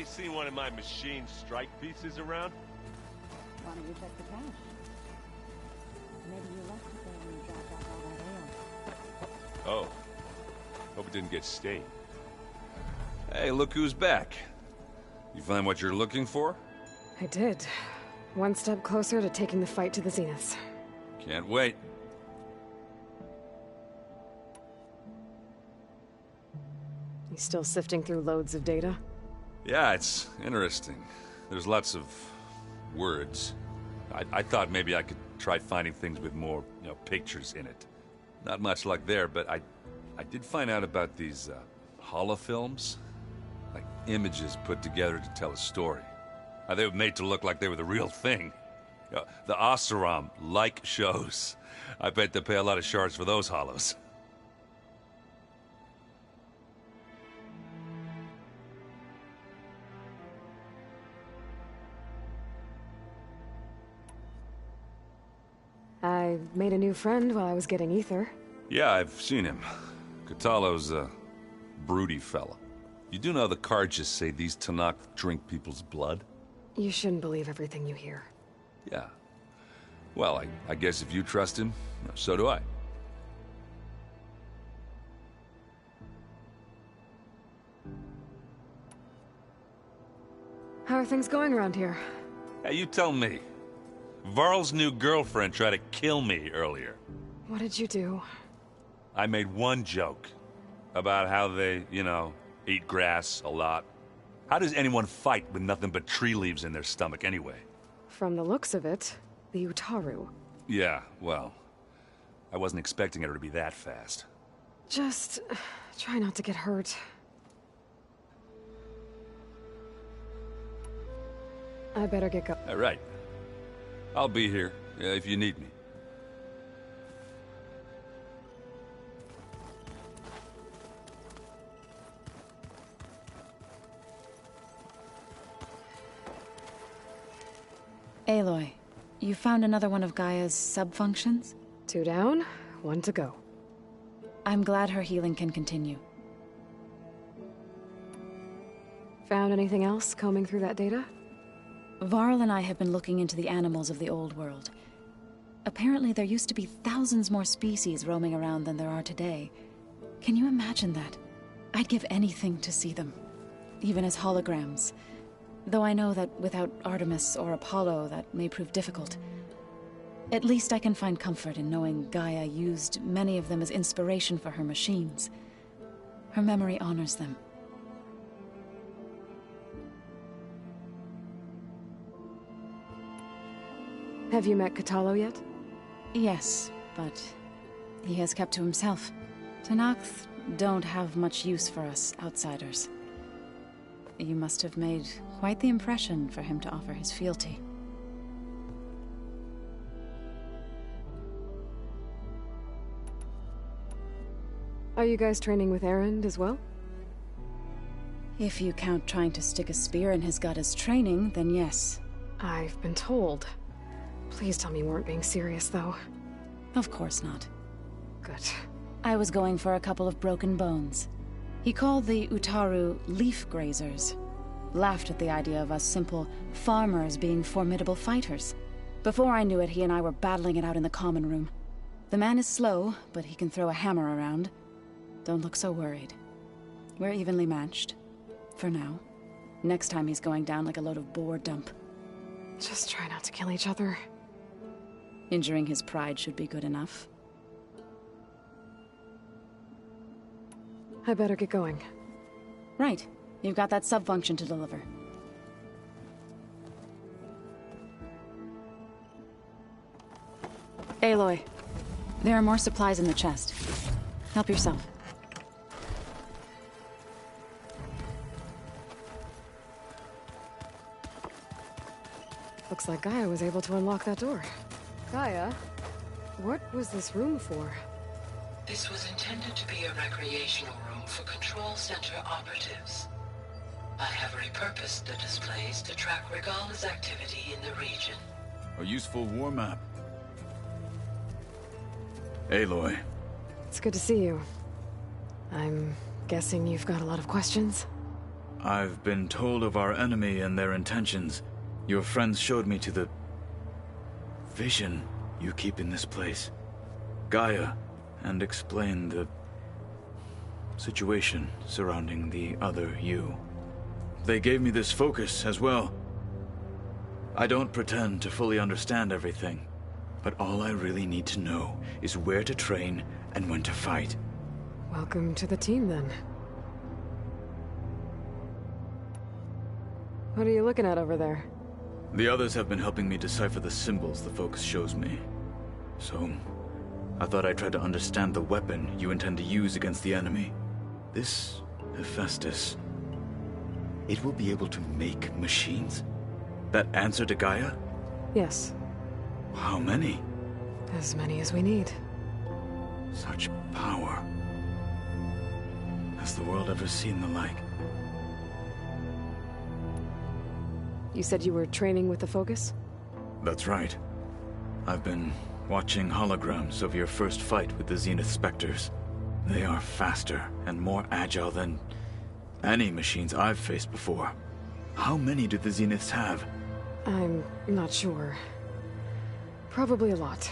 Anybody seen one of my machine strike pieces around? Why don't you check the cache? Maybe you left it there when you dropped off all that ale. Oh. Hope it didn't get stained. Hey, look who's back. You find what you're looking for? I did. One step closer to taking the fight to the zeniths. Can't wait. You still sifting through loads of data? Yeah, it's interesting. There's lots of words. I thought maybe I could try finding things with more, pictures in it. Not much luck there, but I did find out about these holofilms. Like images put together to tell a story. They were made to look like they were the real thing. The Oseram like shows. I bet they pay a lot of shards for those hollows. I made a new friend while I was getting ether. Yeah, I've seen him. Katalo's a broody fella. You do know the cards just say these Tanakh drink people's blood? You shouldn't believe everything you hear. Yeah. Well, I guess if you trust him, so do I. How are things going around here? Hey, you tell me. Varl's new girlfriend tried to kill me earlier. What did you do? I made one joke about how they, eat grass a lot. How does anyone fight with nothing but tree leaves in their stomach anyway? From the looks of it, the Utaru. Yeah, well, I wasn't expecting her to be that fast. Just try not to get hurt. I better get going. All right. I'll be here if you need me. Aloy, you found another one of Gaia's sub-functions? 2 down, 1 to go. I'm glad her healing can continue. Found anything else combing through that data? Varl and I have been looking into the animals of the old world. Apparently there used to be thousands more species roaming around than there are today. Can you imagine that? I'd give anything to see them, even as holograms. Though I know that without Artemis or Apollo, that may prove difficult. At least I can find comfort in knowing Gaia used many of them as inspiration for her machines. Her memory honors them. Have you met Katalo yet? Yes, but he has kept to himself. Tanakh don't have much use for us outsiders. You must have made quite the impression for him to offer his fealty. Are you guys training with Erend as well? If you count trying to stick a spear in his gut as training, then yes. I've been told. Please tell me you weren't being serious, though. Of course not. Good. I was going for a couple of broken bones. He called the Utaru leaf grazers. Laughed at the idea of us simple farmers being formidable fighters. Before I knew it, he and I were battling it out in the common room. The man is slow, but he can throw a hammer around. Don't look so worried. We're evenly matched. For now. Next time he's going down like a load of boar dump. Just try not to kill each other. Injuring his pride should be good enough. I better get going. Right. You've got that sub-function to deliver. Aloy, there are more supplies in the chest. Help yourself. Looks like Gaia was able to unlock that door. Gaia, what was this room for? This was intended to be a recreational room for Control Center operatives. I have repurposed the displays to track Regala's activity in the region. A useful warm-up. Aloy. It's good to see you. I'm guessing you've got a lot of questions? I've been told of our enemy and their intentions. Your friends showed me to the vision you keep in this place, Gaia, and explained the situation surrounding the other you. They gave me this focus as well. I don't pretend to fully understand everything, but all I really need to know is where to train and when to fight. Welcome to the team, then. What are you looking at over there? The others have been helping me decipher the symbols the focus shows me. So, I thought I'd try to understand the weapon you intend to use against the enemy. This Hephaestus, it will be able to make machines? That answer to Gaia? Yes, How many? as many as we need. Such power. Has the world ever seen the like? You said you were training with the Focus? That's right. I've been watching holograms of your first fight with the Zenith Spectres. They are faster and more agile than any machines I've faced before. How many do the Zeniths have? I'm not sure. Probably a lot.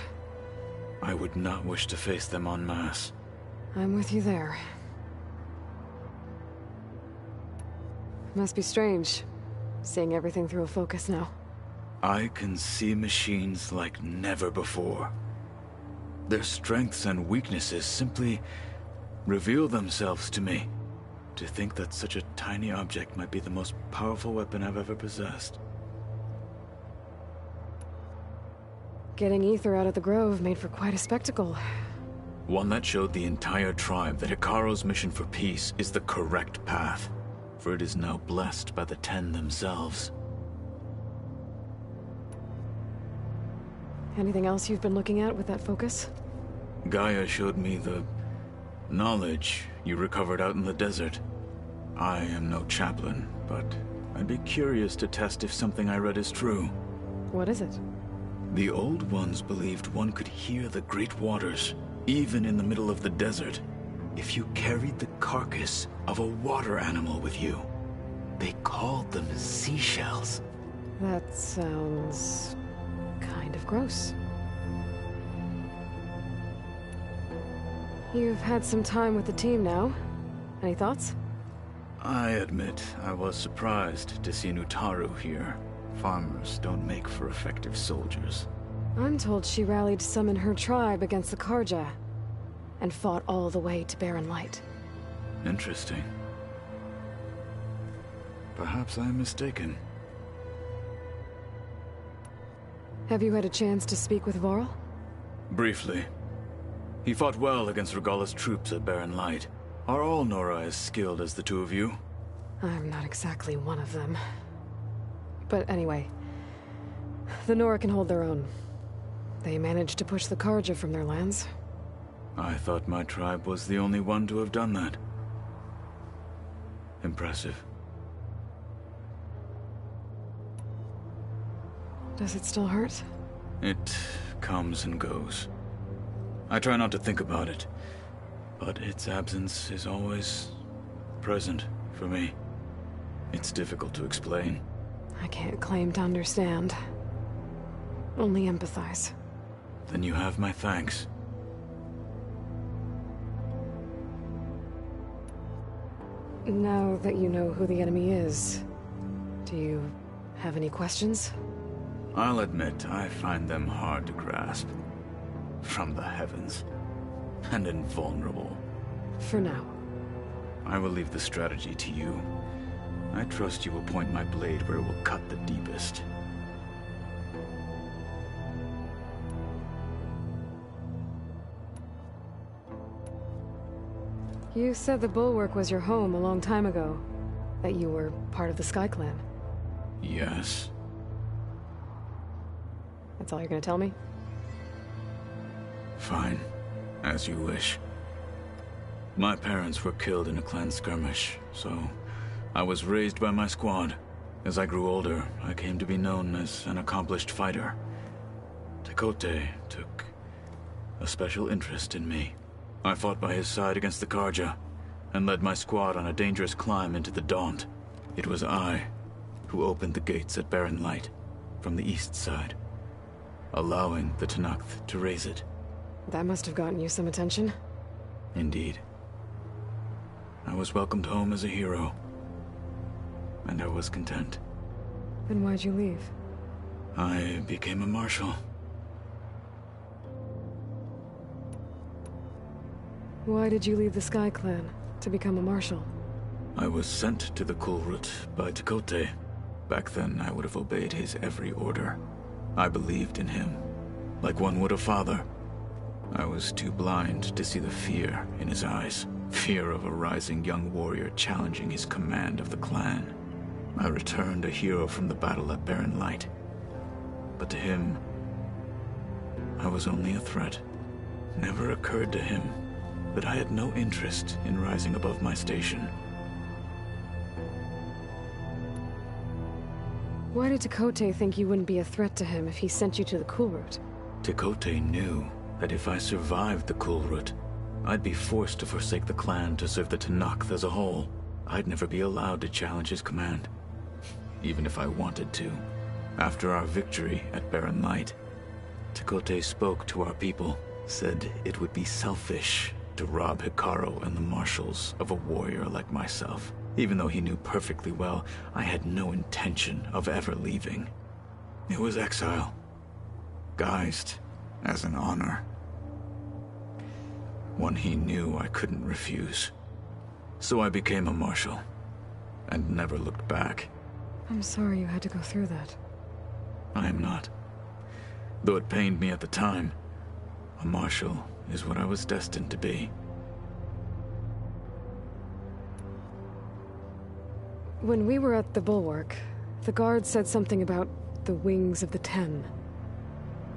I would not wish to face them en masse. I'm with you there. Must be strange, seeing everything through a Focus now. I can see machines like never before. Their strengths and weaknesses simply reveal themselves to me. To think that such a tiny object might be the most powerful weapon I've ever possessed. Getting Ether out of the Grove made for quite a spectacle. One that showed the entire tribe that Hikaru's mission for peace is the correct path, for it is now blessed by the Ten themselves. Anything else you've been looking at with that Focus? Gaia showed me the knowledge you recovered out in the desert. I am no chaplain, but I'd be curious to test if something I read is true. What is it? The Old Ones believed one could hear the great waters, even in the middle of the desert, if you carried the carcass of a water animal with you. They called them seashells. That sounds kind of gross. You've had some time with the team now. Any thoughts? I admit I was surprised to see Nutaru here. Farmers don't make for effective soldiers. I'm told she rallied some in her tribe against the Karja, and fought all the way to Barren Light. Interesting. Perhaps I'm mistaken. Have you had a chance to speak with Varl? Briefly. He fought well against Regalla's troops at Barren Light. Are all Nora as skilled as the two of you? I'm not exactly one of them. But anyway, the Nora can hold their own. They managed to push the Karja from their lands. I thought my tribe was the only one to have done that. Impressive. Does it still hurt? It comes and goes. I try not to think about it, but its absence is always present for me. It's difficult to explain. I can't claim to understand. Only empathize. Then you have my thanks. Now that you know who the enemy is, do you have any questions? I'll admit I find them hard to grasp. From the heavens. And invulnerable. For now. I will leave the strategy to you. I trust you will point my blade where it will cut the deepest. You said the Bulwark was your home a long time ago. That you were part of the Sky Clan. Yes. That's all you're gonna tell me? Fine. As you wish. My parents were killed in a clan skirmish, so I was raised by my squad. As I grew older, I came to be known as an accomplished fighter. Tekote took a special interest in me. I fought by his side against the Karja, and led my squad on a dangerous climb into the Daunt. It was I who opened the gates at Barren Light from the east side, allowing the Tenakth to raise it. That must have gotten you some attention. Indeed. I was welcomed home as a hero, and I was content. Then why'd you leave? I became a marshal. Why did you leave the Sky Clan to become a marshal? I was sent to the Kulrut by Tekote. Back then, I would have obeyed his every order. I believed in him, like one would a father. I was too blind to see the fear in his eyes. Fear of a rising young warrior challenging his command of the clan. I returned a hero from the battle at Barren Light. But to him, I was only a threat. Never occurred to him that I had no interest in rising above my station. Why did Tekote think you wouldn't be a threat to him if he sent you to the Kulrut? Tekote knew that if I survived the Kulrut, I'd be forced to forsake the clan to serve the Tenakth as a whole. I'd never be allowed to challenge his command, even if I wanted to. After our victory at Barren Light, Tekote spoke to our people, said it would be selfish to rob Hikaru and the marshals of a warrior like myself, even though he knew perfectly well I had no intention of ever leaving. It was exile, guised as an honor. One he knew I couldn't refuse. So I became a marshal, and never looked back. I'm sorry you had to go through that. I am not. Though it pained me at the time, a marshal is what I was destined to be. When we were at the Bulwark, the guard said something about the Wings of the Ten.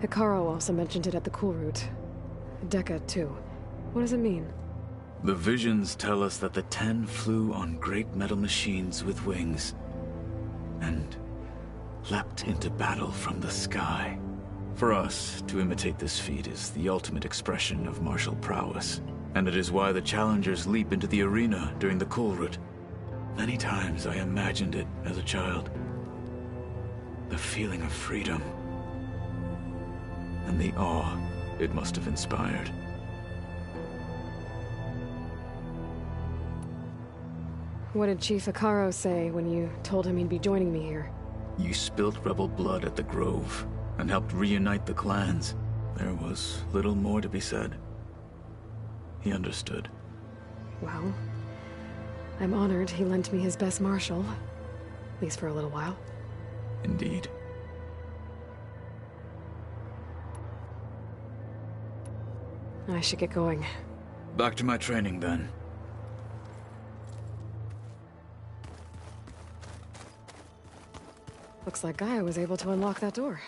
Hikaru also mentioned it at the Kulrut. Dekka, too. What does it mean? The visions tell us that the Ten flew on great metal machines with wings, and leapt into battle from the sky. For us, to imitate this feat is the ultimate expression of martial prowess, and it is why the challengers leap into the arena during the Kulrut. Many times I imagined it as a child. The feeling of freedom, and the awe it must have inspired. What did Chief Hikaru say when you told him he'd be joining me here? You spilt rebel blood at the Grove, and helped reunite the clans. There was little more to be said. He understood. Well, I'm honored he lent me his best marshal. At least for a little while. Indeed. I should get going. Back to my training, then. Looks like Gaia was able to unlock that door.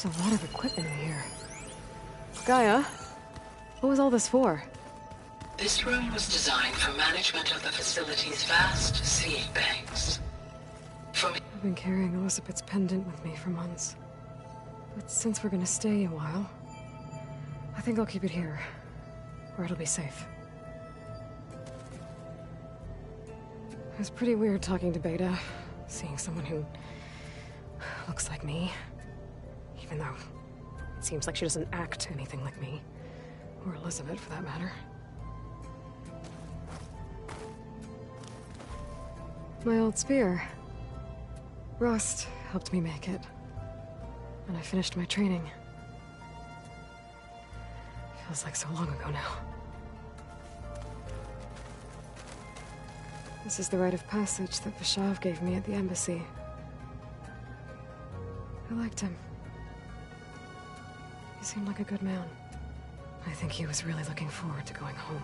There's a lot of equipment in here. Gaia, what was all this for? This room was designed for management of the facility's vast seed banks. I've been carrying Elizabeth's pendant with me for months. But since we're gonna stay a while, I think I'll keep it here, where it'll be safe. It was pretty weird talking to Beta, seeing someone who looks like me. Even though it seems like she doesn't act anything like me. Or Elizabeth, for that matter. My old spear. Rust helped me make it. And I finished my training. Feels like so long ago now. This is the rite of passage that Vishav gave me at the embassy. I liked him. He seemed like a good man. I think he was really looking forward to going home.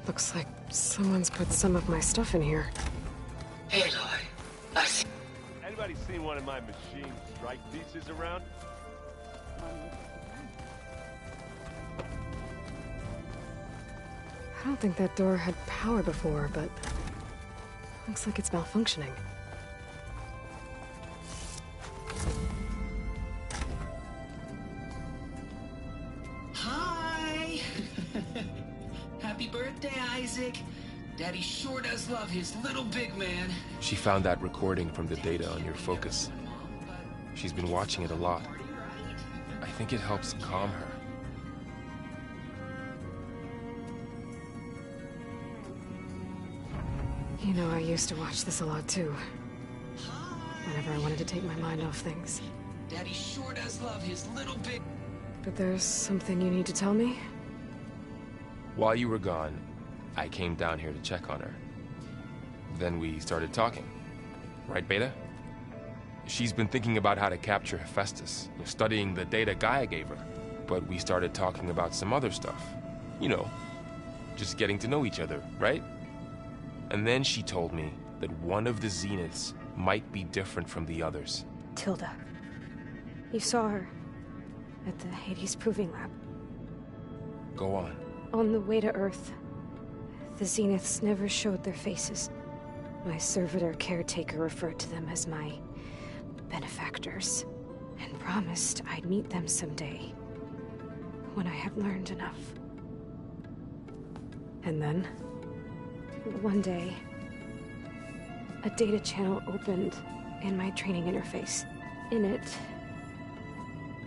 Looks like someone's put some of my stuff in here. Aloy, I see. Anybody seen one of my machine strike pieces around? I don't think that door had power before, but looks like it's malfunctioning. Hi! Happy birthday, Isaac. Daddy sure does love his little big man. She found that recording from the data on your focus. She's been watching it a lot. I think it helps calm her. You know, I used to watch this a lot too. Whenever I wanted to take my mind off things. Daddy sure does love his little big... But there's something you need to tell me? While you were gone, I came down here to check on her. Then we started talking. Right, Beta? She's been thinking about how to capture Hephaestus, studying the data Gaia gave her. But we started talking about some other stuff. You know, just getting to know each other, right? And then she told me that one of the Zeniths might be different from the others. Tilda. You saw her at the Hades Proving Lab. Go on. On the way to Earth, the Zeniths never showed their faces. My servitor caretaker referred to them as my benefactors, and promised I'd meet them someday, when I had learned enough. And then, one day, a data channel opened in my training interface. In it,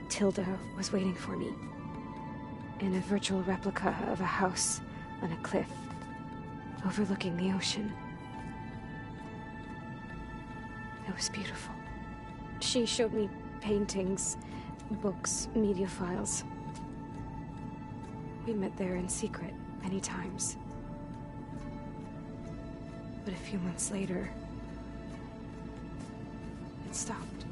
Tilda was waiting for me, in a virtual replica of a house on a cliff, overlooking the ocean. It was beautiful. She showed me paintings, books, media files. We met there in secret many times. But a few months later, it stopped.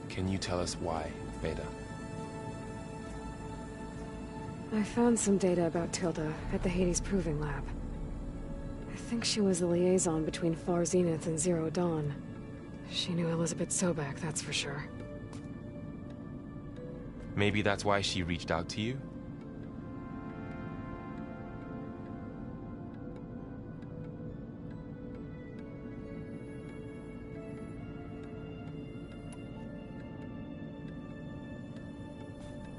Can you tell us why, Beta? I found some data about Tilda at the Hades Proving Lab. I think she was the liaison between Far Zenith and Zero Dawn. She knew Elizabeth Sobek, that's for sure. Maybe that's why she reached out to you?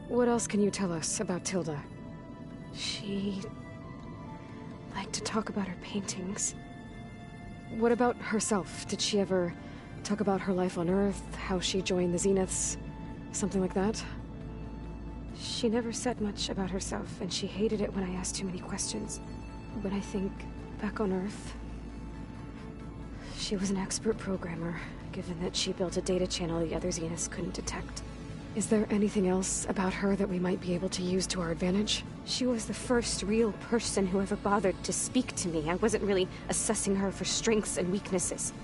What else can you tell us about Tilda? She liked to talk about her paintings. What about herself? Did she ever talk about her life on Earth, how she joined the Zeniths, something like that? She never said much about herself, and she hated it when I asked too many questions. But I think, back on Earth, she was an expert programmer, given that she built a data channel the other Zeniths couldn't detect. Is there anything else about her that we might be able to use to our advantage? She was the first real person who ever bothered to speak to me. I wasn't really assessing her for strengths and weaknesses.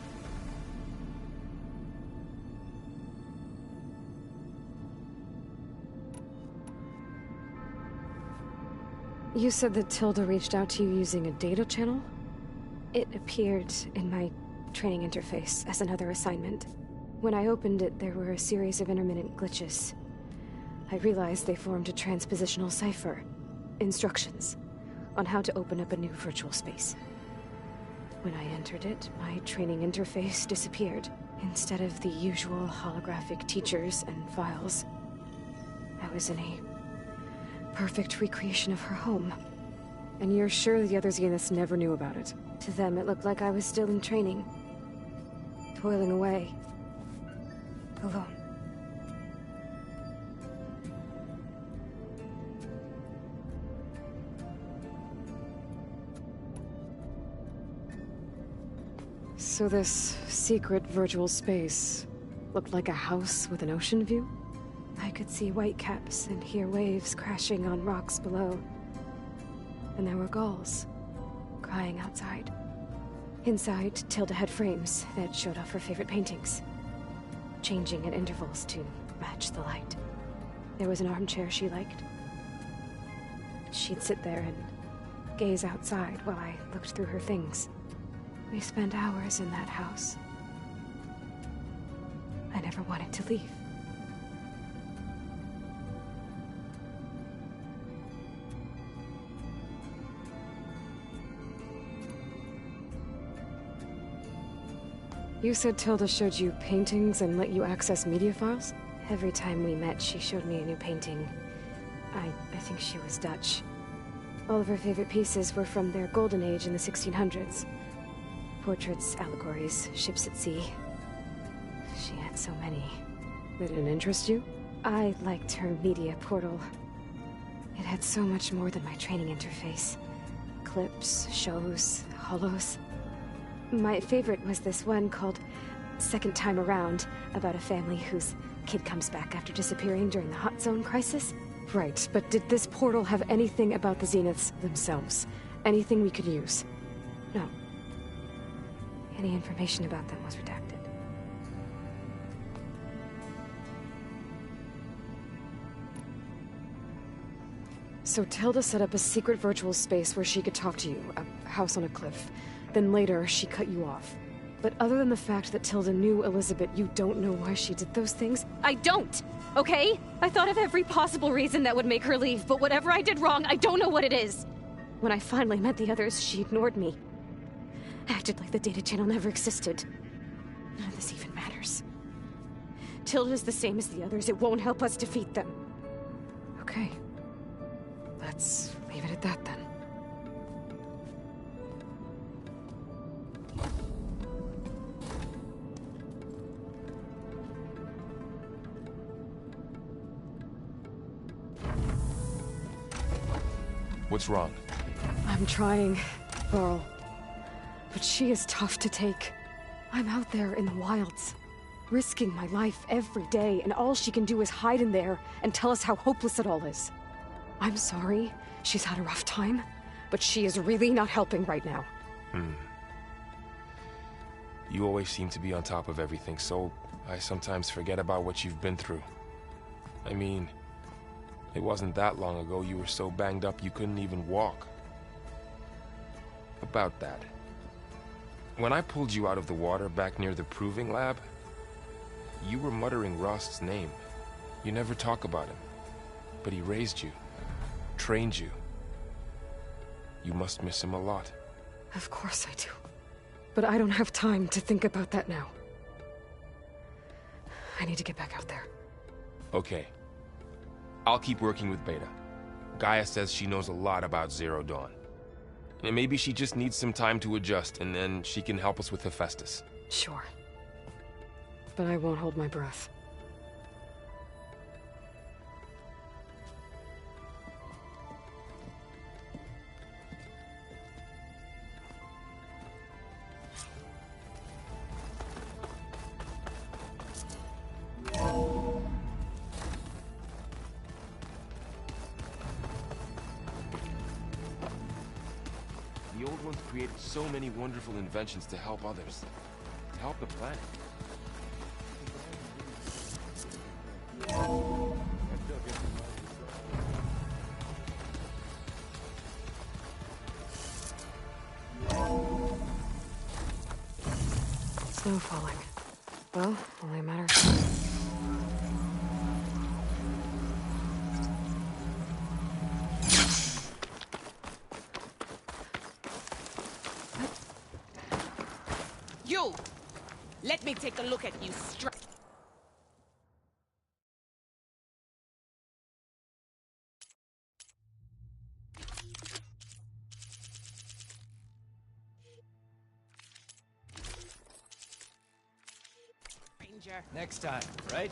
You said that Tilda reached out to you using a data channel? It appeared in my training interface as another assignment. When I opened it, there were a series of intermittent glitches. I realized they formed a transpositional cipher. Instructions on how to open up a new virtual space. When I entered it, my training interface disappeared. Instead of the usual holographic teachers and files, I was in a perfect recreation of her home. And you're sure the other Zeniths never knew about it? To them, it looked like I was still in training. Toiling away. Alone. So this secret virtual space looked like a house with an ocean view? I could see whitecaps and hear waves crashing on rocks below. And there were gulls crying outside. Inside, Tilda had frames that showed off her favorite paintings, changing at intervals to match the light. There was an armchair she liked. She'd sit there and gaze outside while I looked through her things. We spent hours in that house. I never wanted to leave. You said Tilda showed you paintings and let you access media files? Every time we met, she showed me a new painting. I think she was Dutch. All of her favorite pieces were from their golden age in the 1600s. Portraits, allegories, ships at sea. She had so many. They didn't interest you? I liked her media portal. It had so much more than my training interface. Clips, shows, holos. My favorite was this one called Second Time Around, about a family whose kid comes back after disappearing during the Hot Zone crisis. Right, but did this portal have anything about the Zeniths themselves? Anything we could use? No. Any information about them was redacted. So Tilda set up a secret virtual space where she could talk to you, a house on a cliff. Then later, she cut you off. But other than the fact that Tilda knew Elizabeth, you don't know why she did those things? I don't! Okay? I thought of every possible reason that would make her leave, but whatever I did wrong, I don't know what it is! When I finally met the others, she ignored me. Acted like the data channel never existed. None of this even matters. Tilda's the same as the others. It won't help us defeat them. Okay. Let's leave it at that then. What's wrong? I'm trying, Varl. But she is tough to take. I'm out there in the wilds, risking my life every day, and all she can do is hide in there and tell us how hopeless it all is. I'm sorry, she's had a rough time, but she is really not helping right now. You always seem to be on top of everything, so I sometimes forget about what you've been through. I mean, it wasn't that long ago you were so banged up you couldn't even walk. About that. When I pulled you out of the water back near the proving lab, you were muttering Rost's name. You never talk about him, but he raised you, trained you. You must miss him a lot. Of course I do. But I don't have time to think about that now. I need to get back out there. Okay. I'll keep working with Beta. Gaia says she knows a lot about Zero Dawn. And maybe she just needs some time to adjust, and then she can help us with Hephaestus. Sure. But I won't hold my breath. The old ones created so many wonderful inventions to help others. To help the planet. Snow falling. Well, only a matter of time. You! Let me take a look at you straight. Ranger. Next time, right?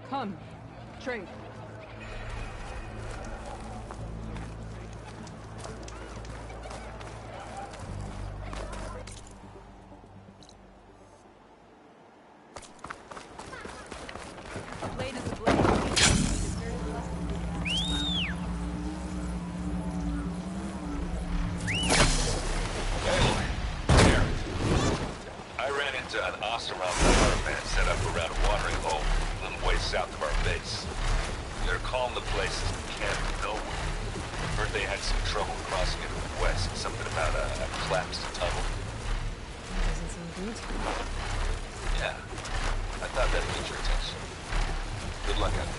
Come, trade. They're calling the place Camp Nowhere. Heard they had some trouble crossing it west. Something about a collapsed tunnel. Doesn't sound good. Yeah. I thought that'd get your attention. Good luck out there.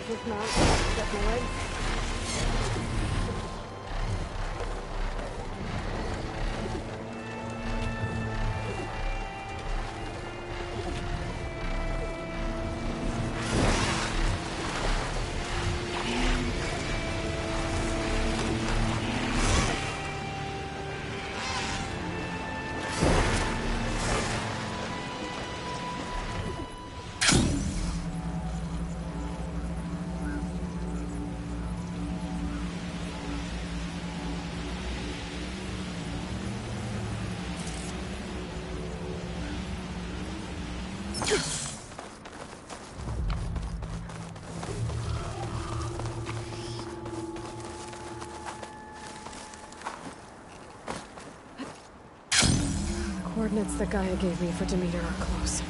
This mount, got my legs. Coordinates that Gaia gave me for Demeter are close.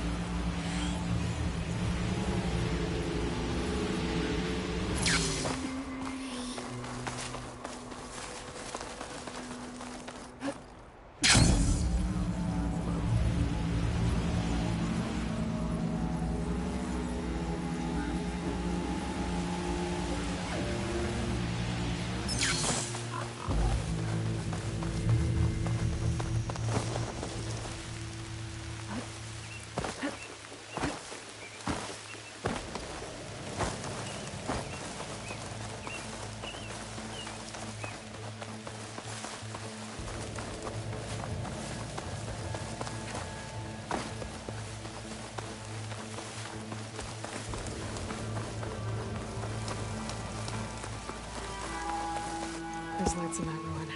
There's lights in that ruin.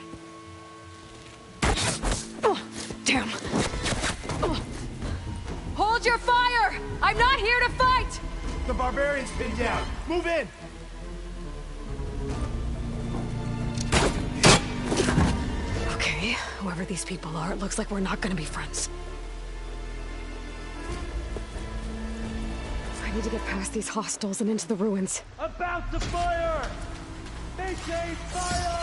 Oh, damn! Oh. Hold your fire! I'm not here to fight! The barbarian's pinned down. Move in! Okay, whoever these people are, it looks like we're not gonna be friends. I need to get past these hostiles and into the ruins. About to fire! Mayday, fire!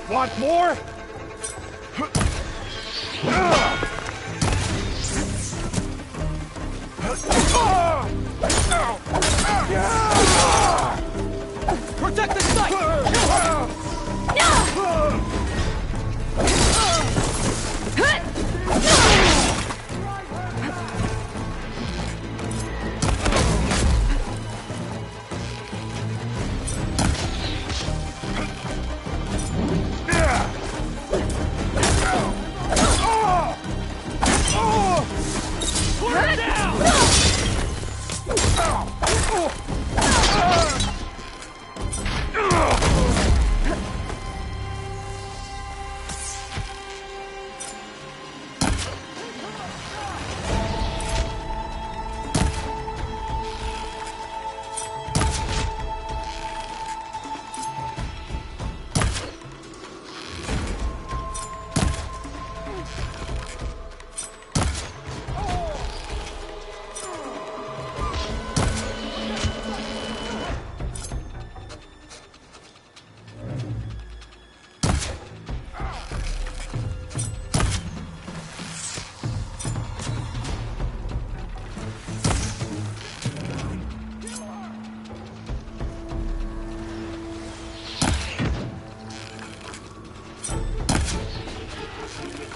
Want more? Protect the site!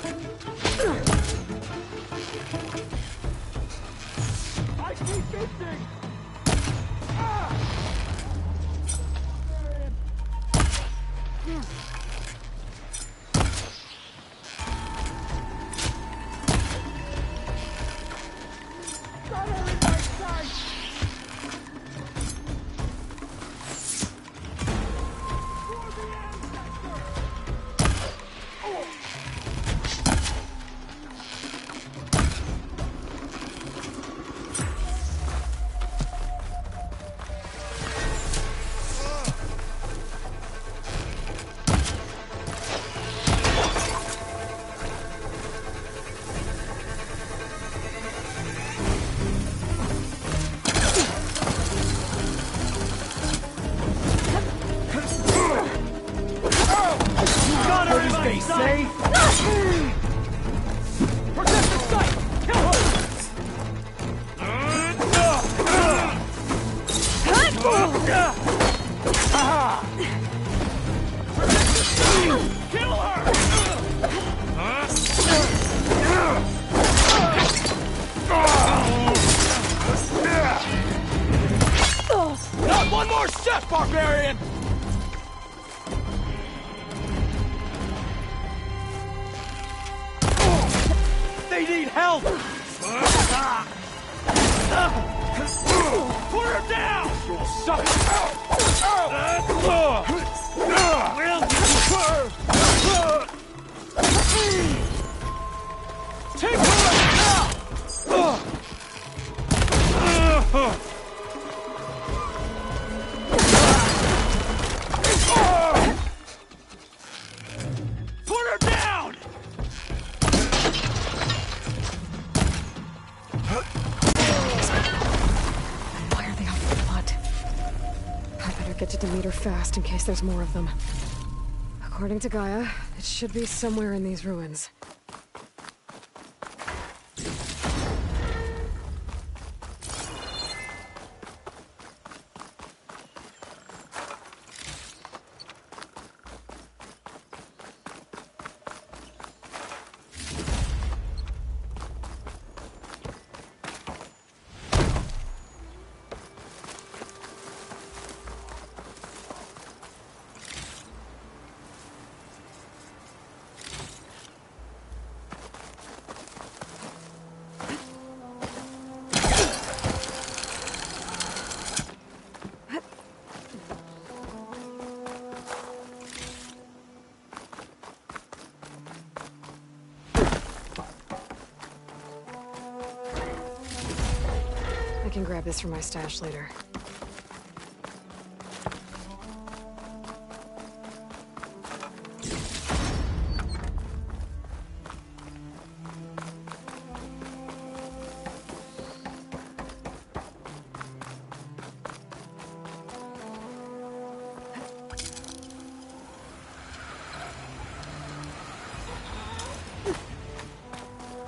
I keep missing! Not one more step, barbarian! They need help! Put her down! You'll suffer! Take her out now! Put her down! Why are they out of blood? I better get to Demeter fast in case there's more of them. According to Gaia, it should be somewhere in these ruins. I can grab this from my stash later.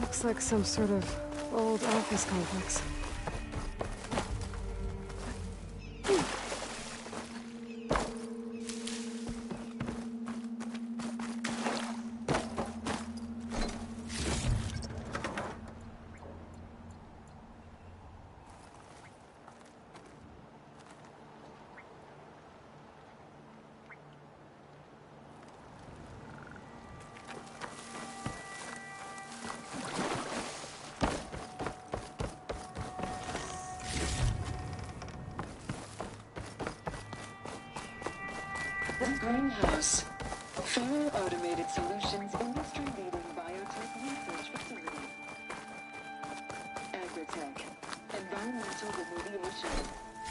Looks like some sort of old office complex. The Greenhouse. Faro Automated Solutions industry-leading biotech research facility. Agritech. Environmental remediation.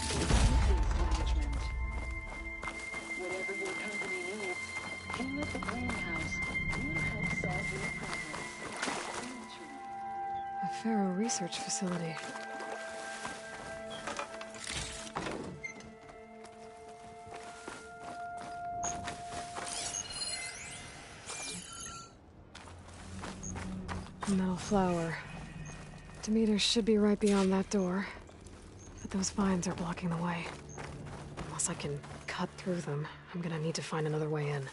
Waste management. Whatever your company needs, here at the Greenhouse, we'll help solve your problems. A Faro research facility. Metal flower. Demeter should be right beyond that door. But those vines are blocking the way. Unless I can cut through them, I'm gonna need to find another way in.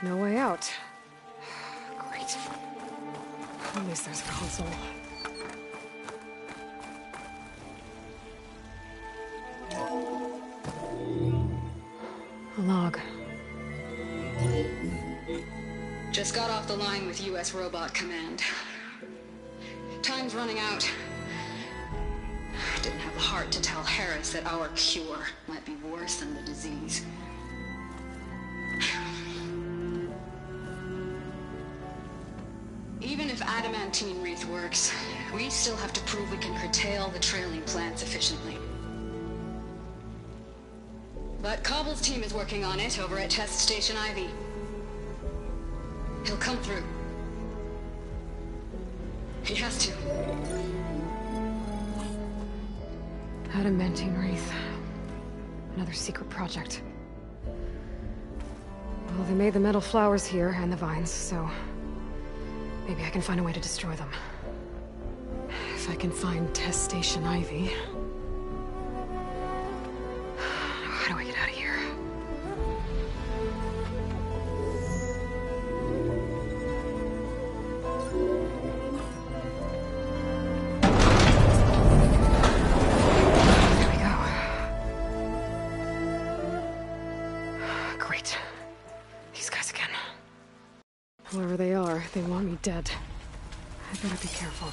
no way out. Great. At least there's a console. A log. Just got off the line with U.S. Robot Command. Time's running out. Didn't have the heart to tell Harris that our cure might be worse than the disease. Even if adamantine wreath works, we still have to prove we can curtail the trailing plants efficiently. But Cobble's team is working on it over at Test Station Ivy. He'll come through. He has to. Adamantine wreath. Another secret project. Well, they made the metal flowers here and the vines, so maybe I can find a way to destroy them. If I can find Test Station Ivy. How do I get out of here? Whoever they are, they want me dead. I better be careful.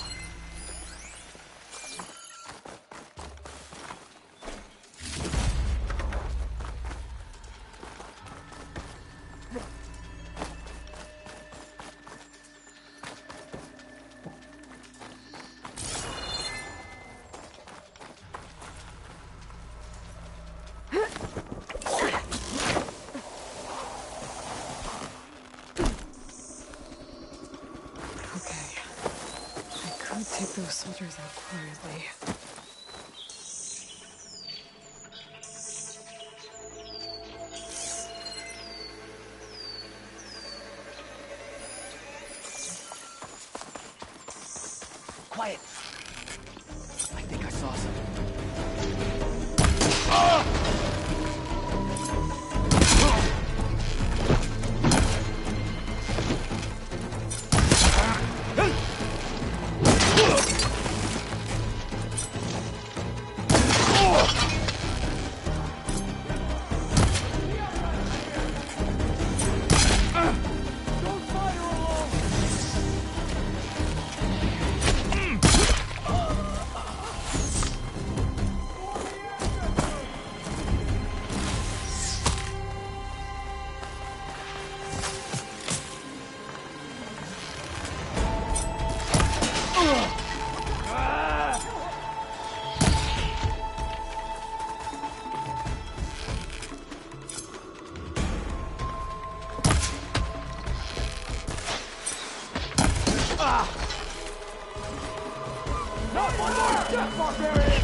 Take those soldiers out quietly. Quiet! I think I saw something. Not one more step, barbarian!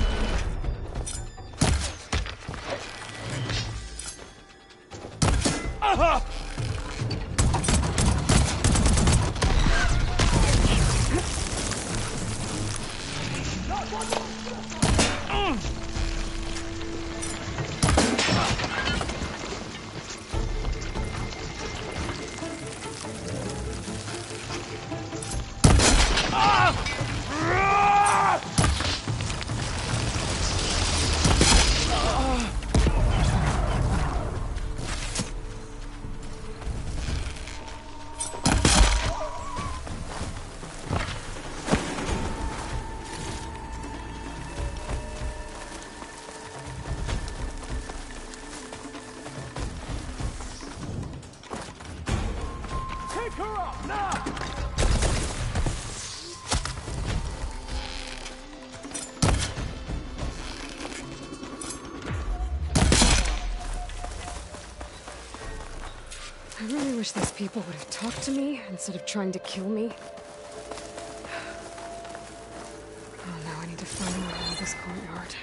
Pick her up now! I really wish these people would have talked to me instead of trying to kill me. Oh, now I need to find a way out of this courtyard.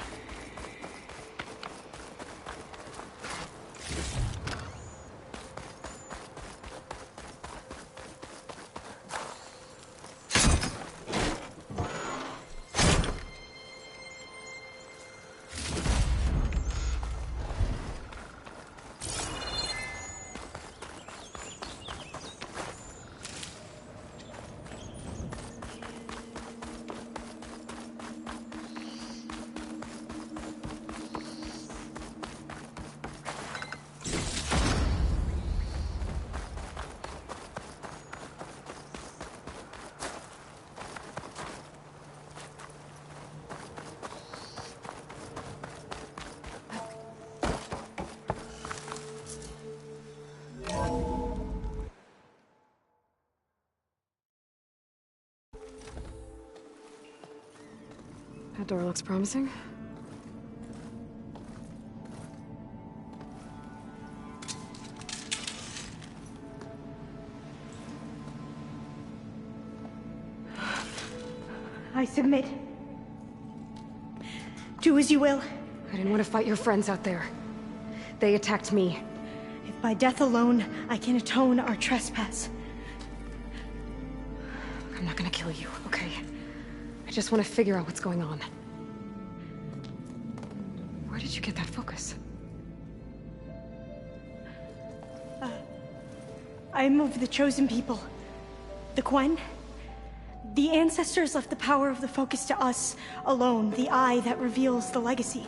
That door looks promising. I submit. Do as you will. I didn't want to fight your friends out there. They attacked me. If by death alone I can atone our trespass. I'm not gonna kill you, okay? I just want to figure out what's going on. Where did you get that focus? I'm of the chosen people. The Quen. The ancestors left the power of the focus to us alone, the eye that reveals the legacy.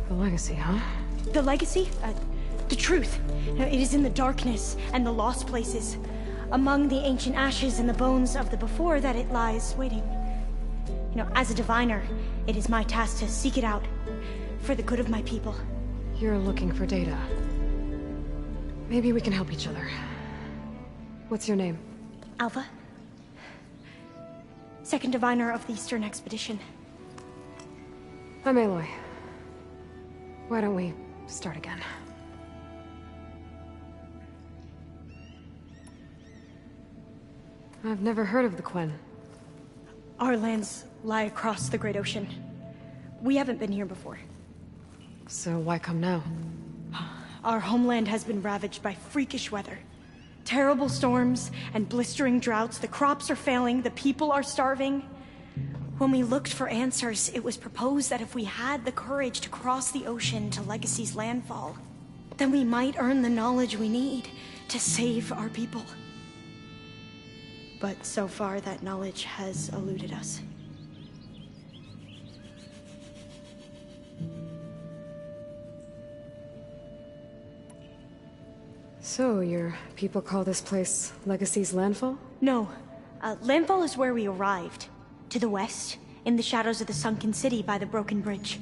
The legacy, huh? The legacy? The truth. It is in the darkness and the lost places. Among the ancient ashes and the bones of the before that it lies waiting. As a diviner, it is my task to seek it out. For the good of my people. You're looking for data. Maybe we can help each other. What's your name? Alva. Second diviner of the Eastern Expedition. I'm Aloy. Why don't we start again? I've never heard of the Quen. Our lands lie across the Great Ocean. We haven't been here before. So why come now? Our homeland has been ravaged by freakish weather. Terrible storms and blistering droughts. The crops are failing, the people are starving. When we looked for answers, it was proposed that if we had the courage to cross the ocean to Legacy's landfall, then we might earn the knowledge we need to save our people. But so far, that knowledge has eluded us. So, your people call this place Legacy's landfall? No. Landfall is where we arrived. To the west, in the shadows of the sunken city by the broken bridge.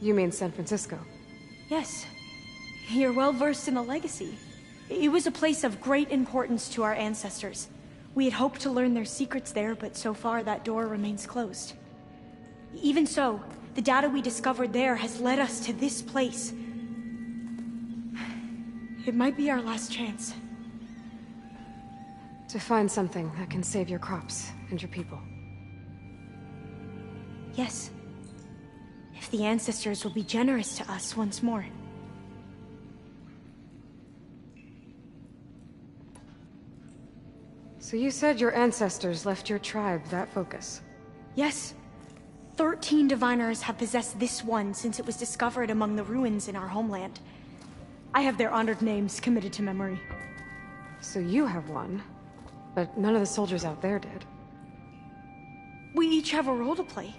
You mean San Francisco? Yes. You're well versed in the Legacy. It was a place of great importance to our ancestors. We had hoped to learn their secrets there, but so far that door remains closed. Even so, the data we discovered there has led us to this place. It might be our last chance. To find something that can save your crops and your people. Yes. If the ancestors will be generous to us once more. So you said your ancestors left your tribe that focus? Yes. 13 diviners have possessed this one since it was discovered among the ruins in our homeland. I have their honored names committed to memory. So you have one, but none of the soldiers out there did. We each have a role to play.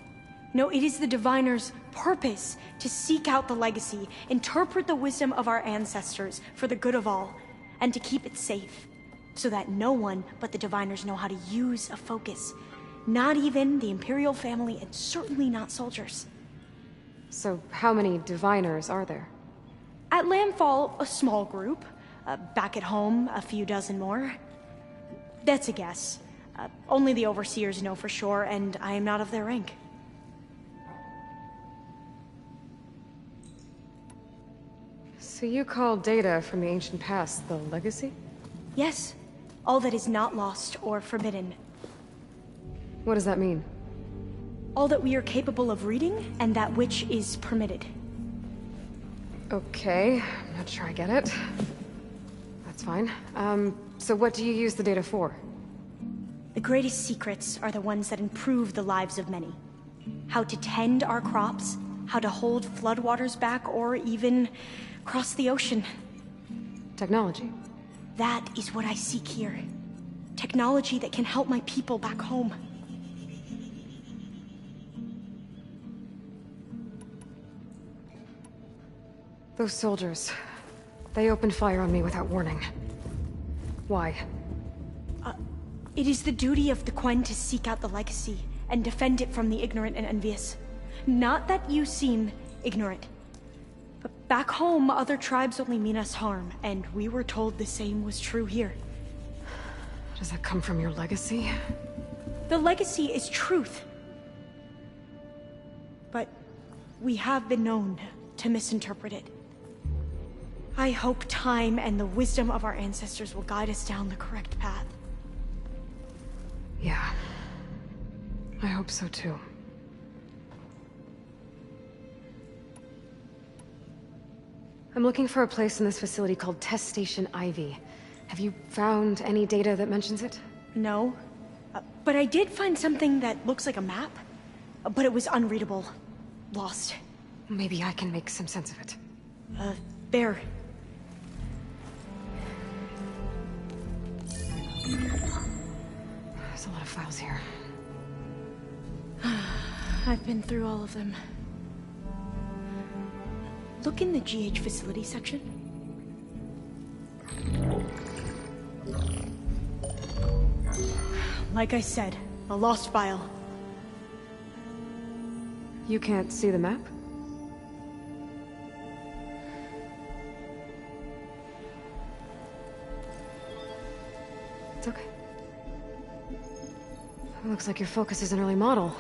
No, it is the diviner's purpose to seek out the legacy, interpret the wisdom of our ancestors for the good of all, and to keep it safe, so that no one but the diviners know how to use a focus. Not even the Imperial family, and certainly not soldiers. So how many diviners are there? At landfall, a small group. Back at home, a few dozen more. That's a guess. Only the overseers know for sure, and I am not of their rank. So you call data from the ancient past the legacy? Yes. All that is not lost or forbidden. What does that mean? All that we are capable of reading, and that which is permitted. Okay, I'm not sure I get it. That's fine. So what do you use the data for? The greatest secrets are the ones that improve the lives of many. How to tend our crops, how to hold floodwaters back, or even cross the ocean. Technology. That is what I seek here. Technology that can help my people back home. Those soldiers, they opened fire on me without warning. Why? It is the duty of the Quen to seek out the legacy and defend it from the ignorant and envious. Not that you seem ignorant. But back home, other tribes only mean us harm, and we were told the same was true here. Does that come from your legacy? The legacy is truth. But we have been known to misinterpret it. I hope time and the wisdom of our ancestors will guide us down the correct path. Yeah. I hope so too. I'm looking for a place in this facility called Test Station Ivy. Have you found any data that mentions it? No. But I did find something that looks like a map. But it was unreadable. Lost. Maybe I can make some sense of it. There. There's a lot of files here. I've been through all of them. Look in the GH facility section. Like I said, a lost file. You can't see the map? It's okay. It looks like your focus is an early model.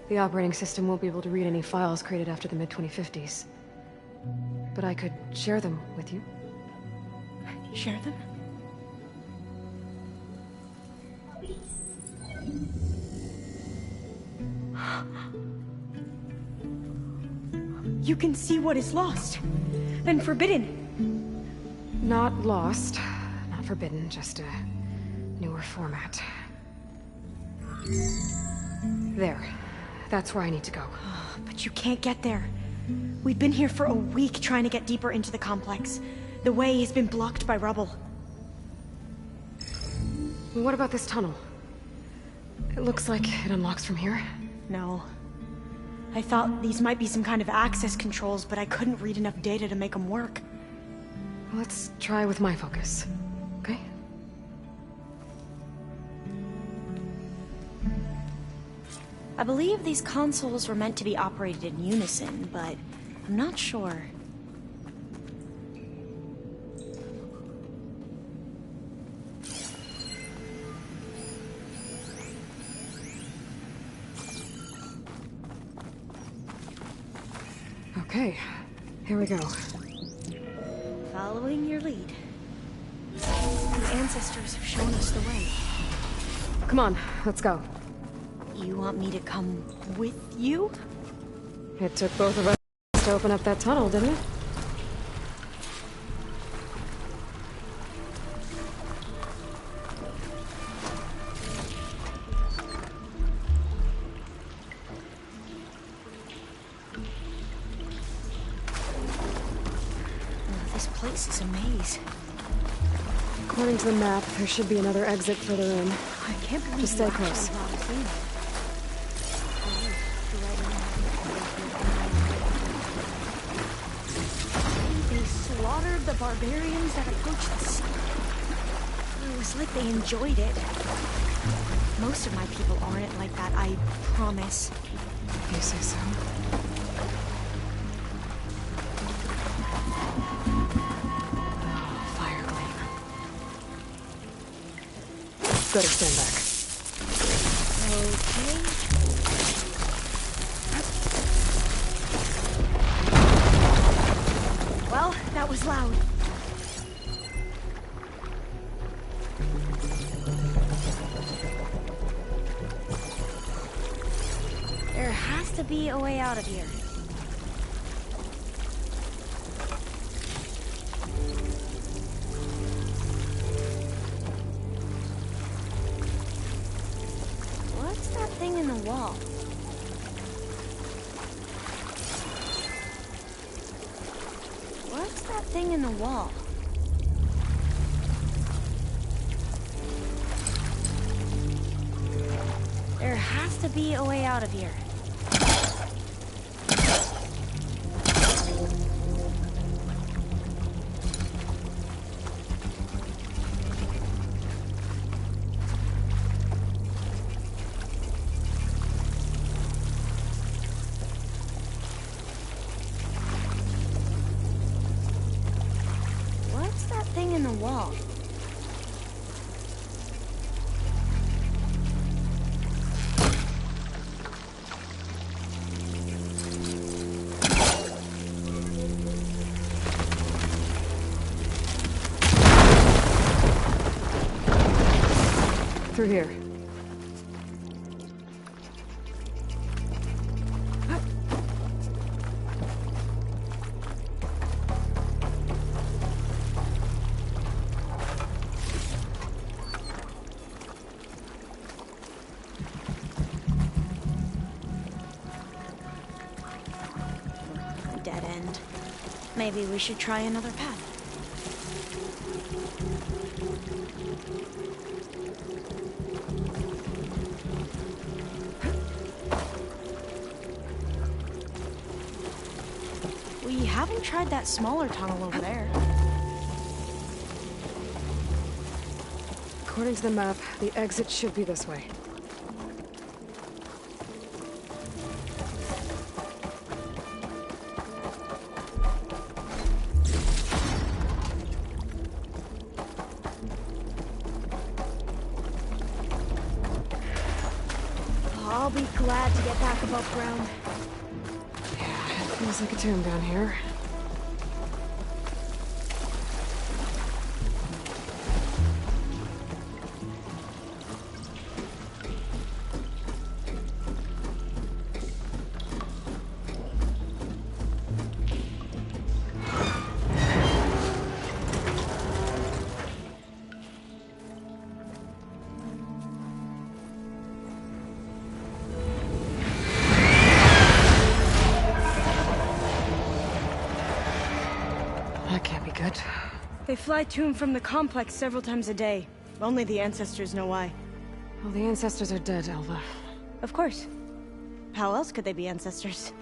The operating system won't be able to read any files created after the mid-2050s. But I could share them with you. Share them? You can see what is lost. Then forbidden. Not lost. Not forbidden, just a newer format. There. That's where I need to go. But you can't get there. We've been here for a week trying to get deeper into the complex. The way has been blocked by rubble. What about this tunnel? It looks like it unlocks from here. No. I thought these might be some kind of access controls, but I couldn't read enough data to make them work. Let's try with my focus, okay? I believe these consoles were meant to be operated in unison, but I'm not sure. Okay, here we go. Following your lead. The ancestors have shown us the way. Come on, let's go. You want me to come with you? It took both of us to open up that tunnel, didn't it? This place is a maze. According to the map, there should be another exit further in. I can't believe Just stay close. They slaughtered the barbarians that approached the sea. It was like they enjoyed it. Most of my people aren't like that, I promise. You say so? Fire gleam. Better stand back. Okay. Well, that was loud. There has to be a way out of here. What's that thing in the wall? What's that thing in the wall? There has to be a way out of here. What's that thing in the wall? through here. Dead end. Maybe we should try another path. We haven't tried that smaller tunnel over there. According to the map, the exit should be this way. I'll be glad to get back above ground. Yeah, it feels like a tomb down here. That can't be good. They fly to and from the complex several times a day. Only the ancestors know why. Well, the ancestors are dead, Elva. Of course. How else could they be ancestors?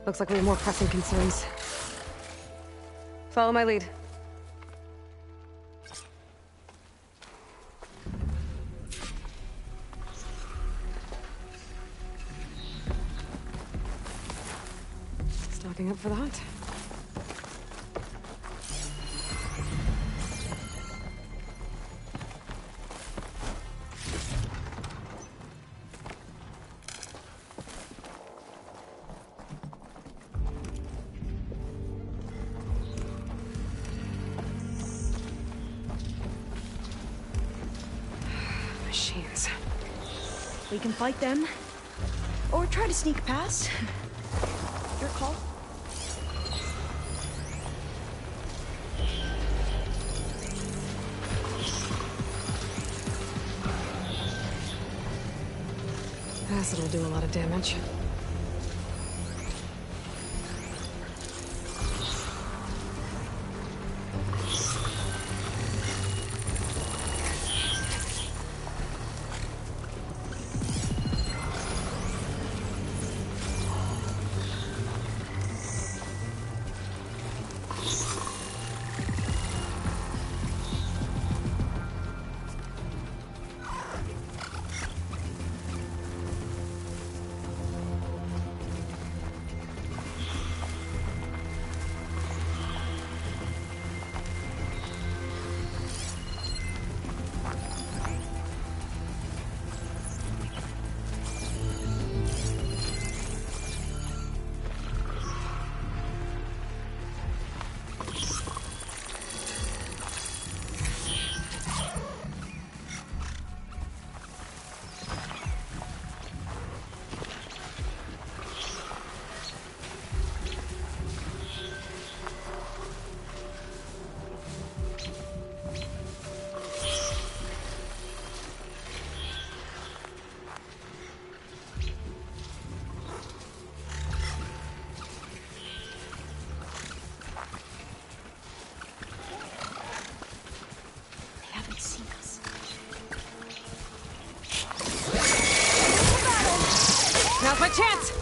Looks like we have more pressing concerns. Follow my lead. Stocking up for the hunt. Machines. We can fight them. Or try to sneak past. Your call. Acid will do a lot of damage. Now's my chance!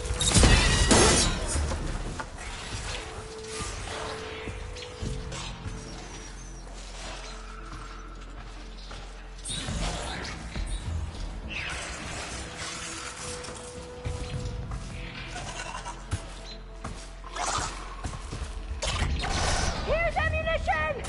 Here's ammunition!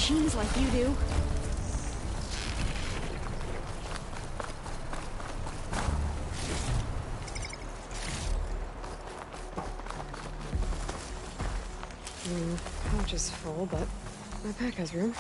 machines like you do. Pouch is full, but my pack has room.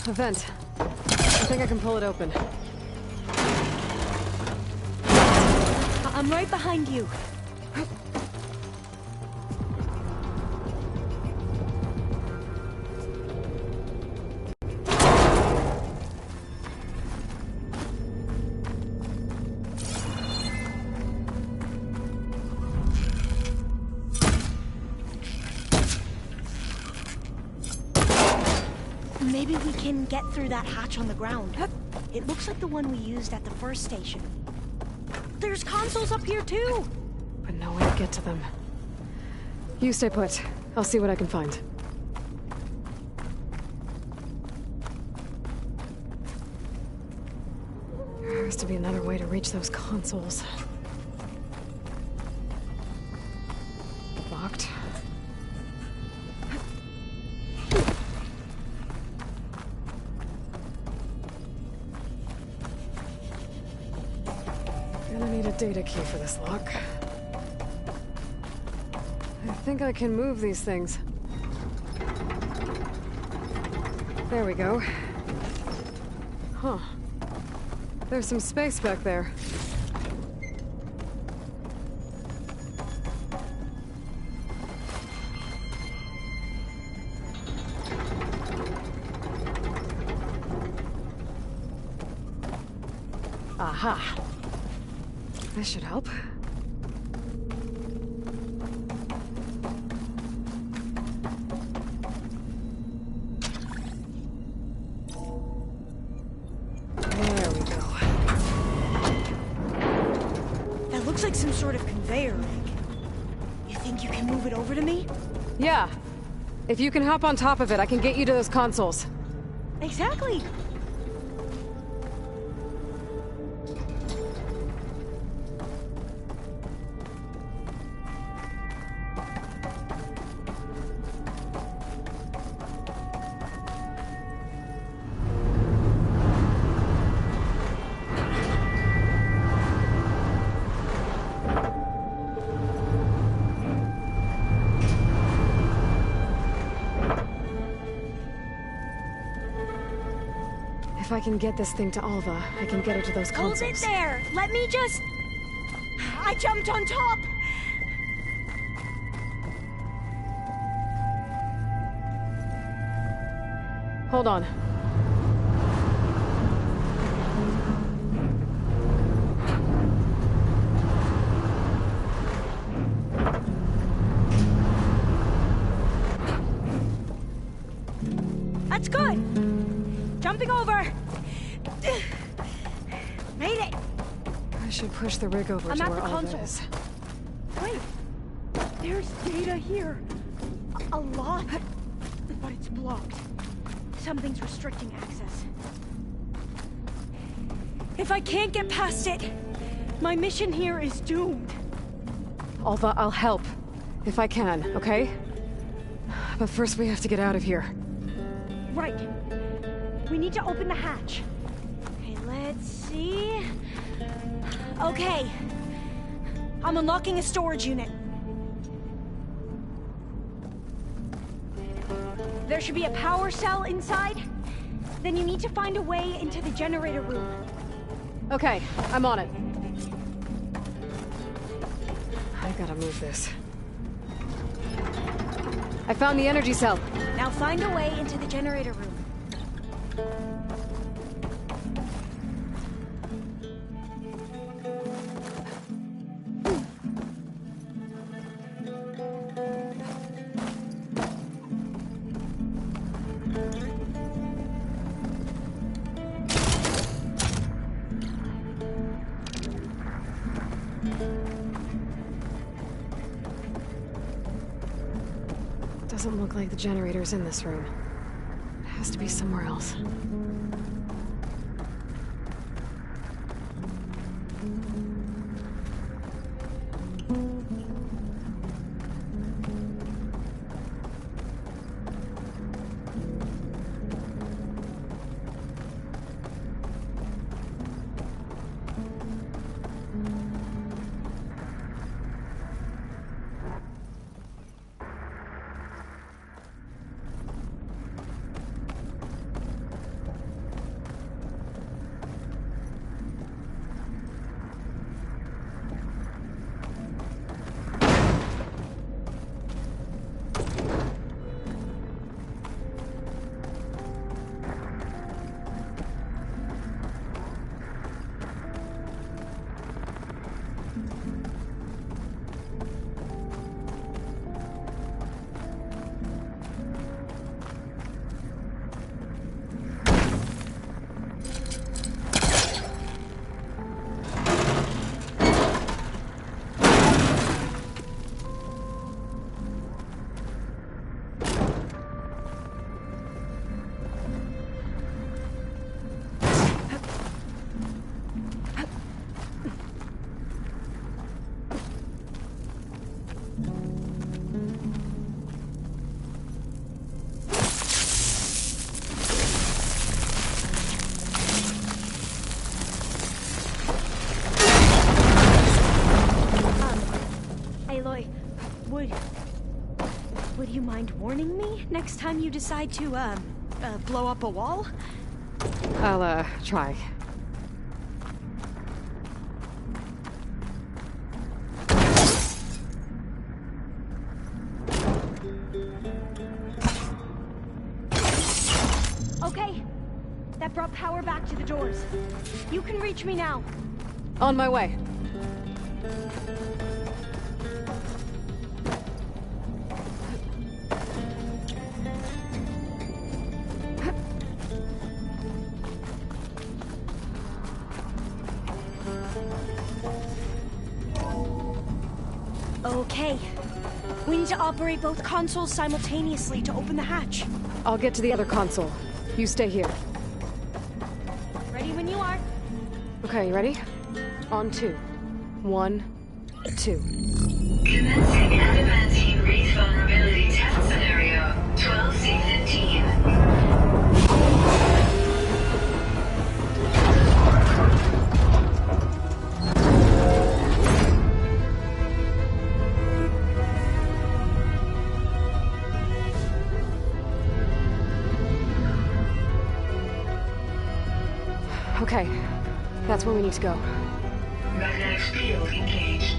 A vent. I think I can pull it open. I'm right behind you. Maybe we can get through that hatch on the ground. It looks like the one we used at the first station. There's consoles up here too! But no way to get to them. You stay put. I'll see what I can find. There has to be another way to reach those consoles. Locked. Gonna need a data key for this lock. I think I can move these things. There we go. Huh. There's some space back there. Aha. This should help. There we go. That looks like some sort of conveyor rig. You think you can move it over to me? Yeah. If you can hop on top of it, I can get you to those consoles. Exactly. If I can get this thing to Alva, I can get her to those consoles. Hold it there! Let me just... I jumped on top! Hold on. That's good! Jumping over! Made it! I should push the rig over I'm to at where the Alva console. is. Wait! There's data here! A lot! But it's blocked. Something's restricting access. If I can't get past it, my mission here is doomed. Alva, I'll help. If I can, okay? But first we have to get out of here. Right. We need to open the hatch. Okay, let's see... Okay. I'm unlocking a storage unit. There should be a power cell inside. Then you need to find a way into the generator room. Okay, I'm on it. I I gotta move this. I found the energy cell. Now find a way into the generator room. Doesn't look like the generator's in this room. It has to be somewhere else. Would you mind warning me next time you decide to, blow up a wall? I'll, try. Okay. That brought power back to the doors. You can reach me now. On my way. Okay. We need to operate both consoles simultaneously to open the hatch. I'll get to the other console. You stay here. Ready when you are. Okay, you ready? On 2. 1, 2. Commencing adamantine wreath vulnerability test scenario 12C15. Okay, that's where we need to go. Magnetic field engaged.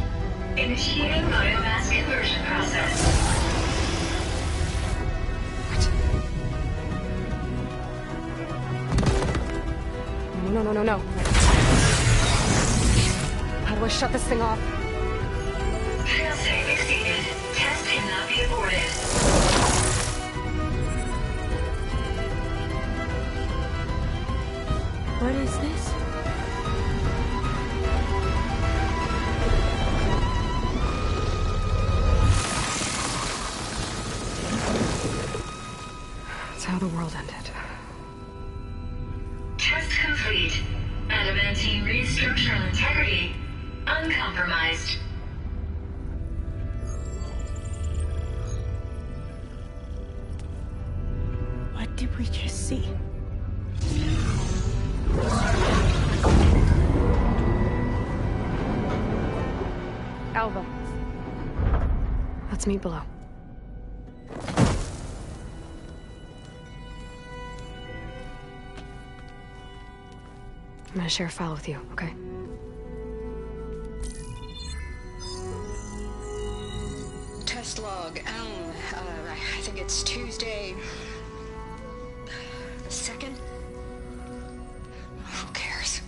Initiating biomass conversion process. What? No. How do I shut this thing off? Failsafe exceeded. Test cannot be aborted. What is this? That's how the world ended. Test complete. Adamantine wreath structural integrity uncompromised. What did we just see? Alva. Let's meet below. I'm gonna share a file with you, okay? I think it's Tuesday the 2nd? Who cares?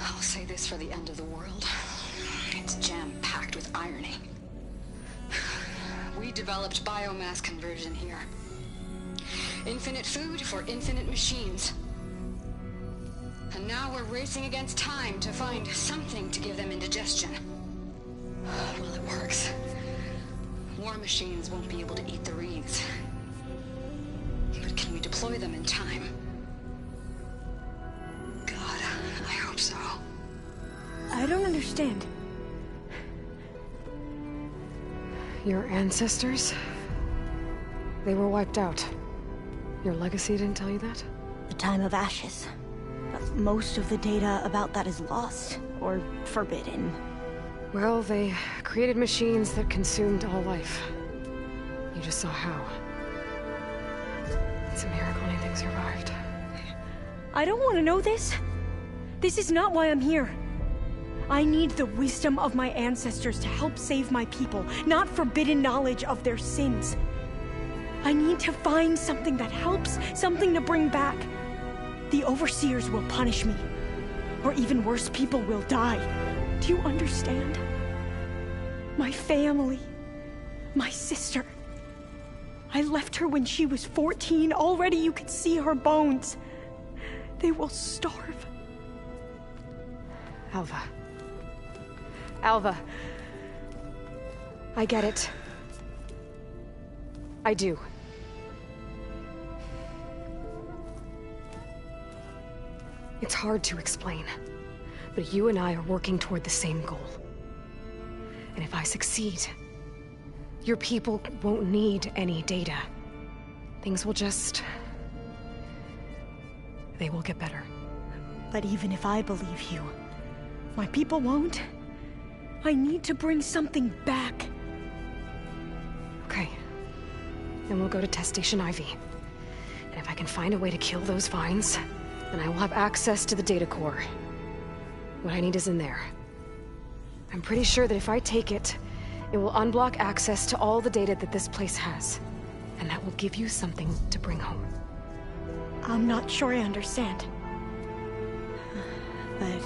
I'll say this for the end of the world. It's jam-packed with irony. We developed biomass conversion here. Infinite food for infinite machines. And now we're racing against time to find something to give them indigestion. Well, it works. War machines won't be able to eat the wreaths. But can we deploy them in time? God, I hope so. I don't understand. Your ancestors? They were wiped out. Your legacy didn't tell you that? The time of ashes. But most of the data about that is lost, or forbidden. Well, they created machines that consumed all life. You just saw how. It's a miracle anything survived. I don't want to know this. This is not why I'm here. I need the wisdom of my ancestors to help save my people, not forbidden knowledge of their sins. I need to find something that helps, something to bring back. The overseers will punish me. Or even worse, people will die. Do you understand? My family. My sister. I left her when she was 14. Already you could see her bones. They will starve. Alva. Alva. I get it. I do. It's hard to explain, but you and I are working toward the same goal. And if I succeed, your people won't need any data. Things will just... they will get better. But even if I believe you, my people won't. I need to bring something back. Okay. Then we'll go to Test Station Ivy. And if I can find a way to kill those vines, then I will have access to the data core. What I need is in there. I'm pretty sure that if I take it, it will unblock access to all the data that this place has. And that will give you something to bring home. I'm not sure I understand. But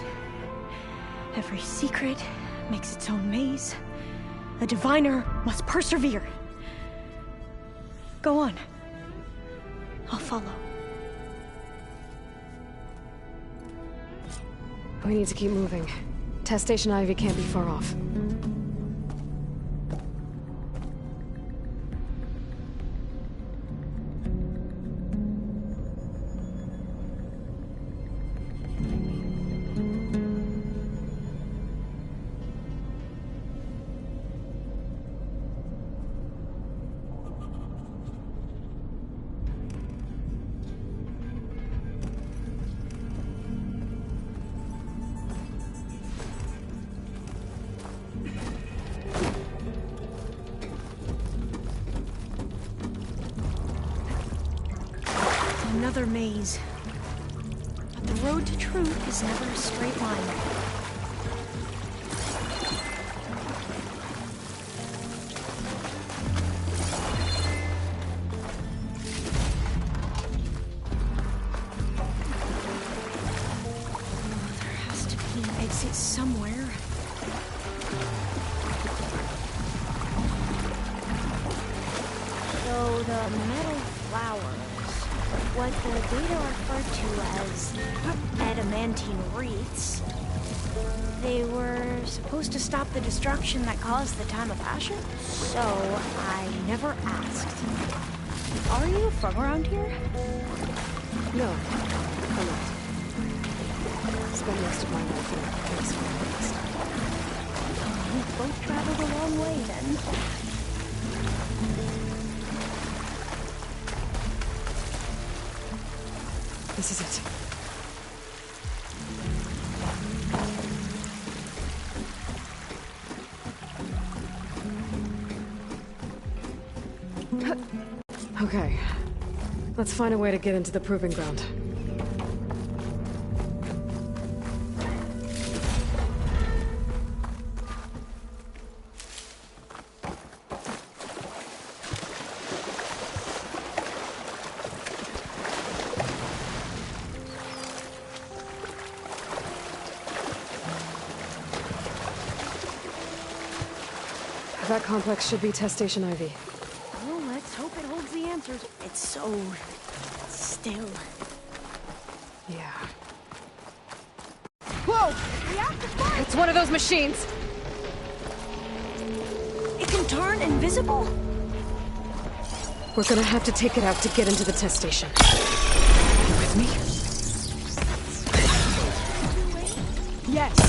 every secret makes its own maze. A diviner must persevere. Go on. I'll follow. We need to keep moving. Test Station Ivy can't be far off. Another maze. But the road to truth is never a straight line. There has to be an exit somewhere. So the metal flowers. What the data referred to as adamantine wreaths, they were supposed to stop the destruction that caused the time of Asher? So I never asked. Are you from around here? No, I'm not. I spent most of my life in a place where We both traveled a long way then. This is it. Okay. Let's find a way to get into the proving ground. That complex should be test station Ivy. Well, let's hope it holds the answers. It's so... still. Yeah. Whoa! We have to fight! It's one of those machines! It can turn invisible? We're gonna have to take it out to get into the test station. You with me? Yes.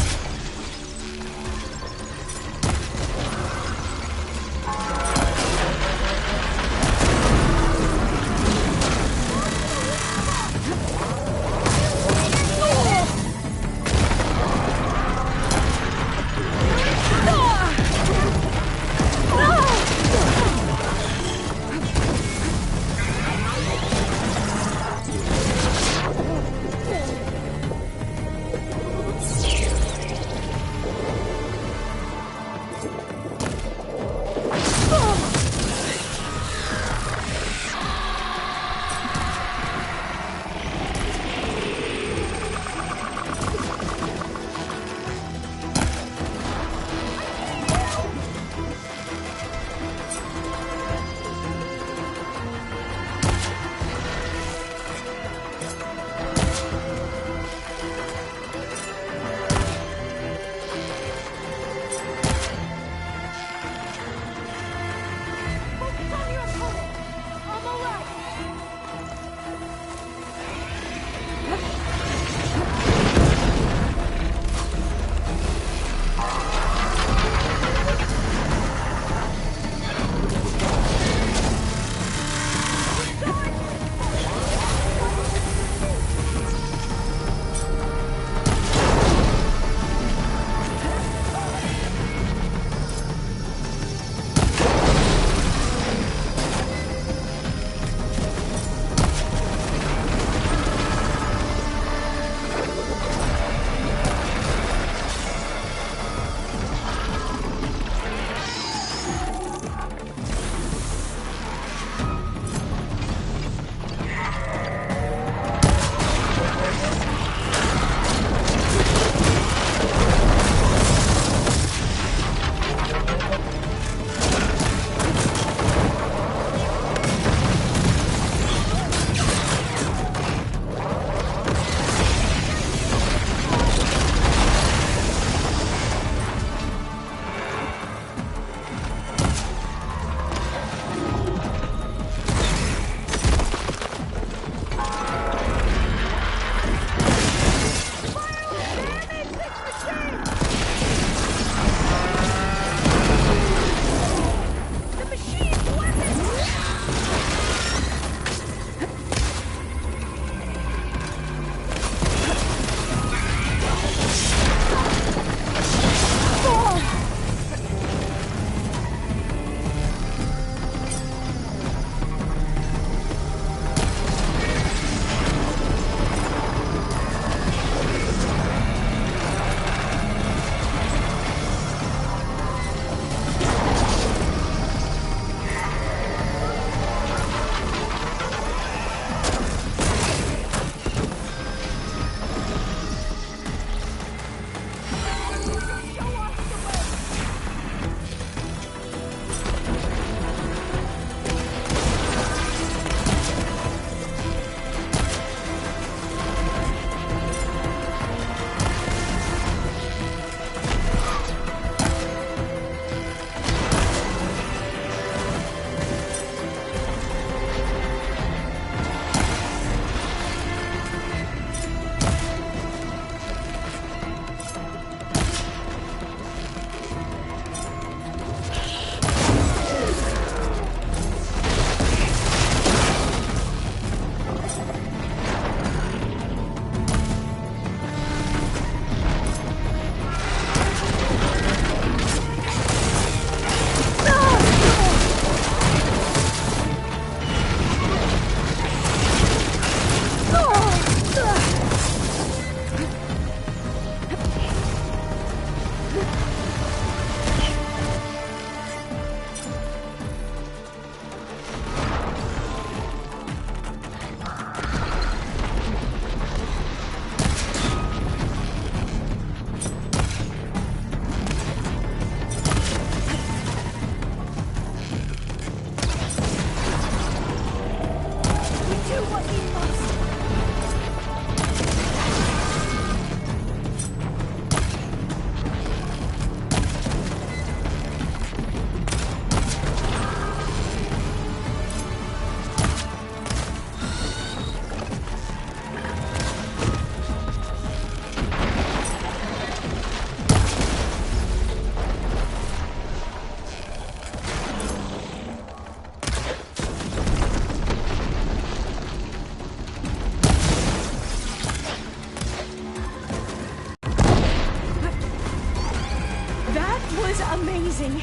Amazing.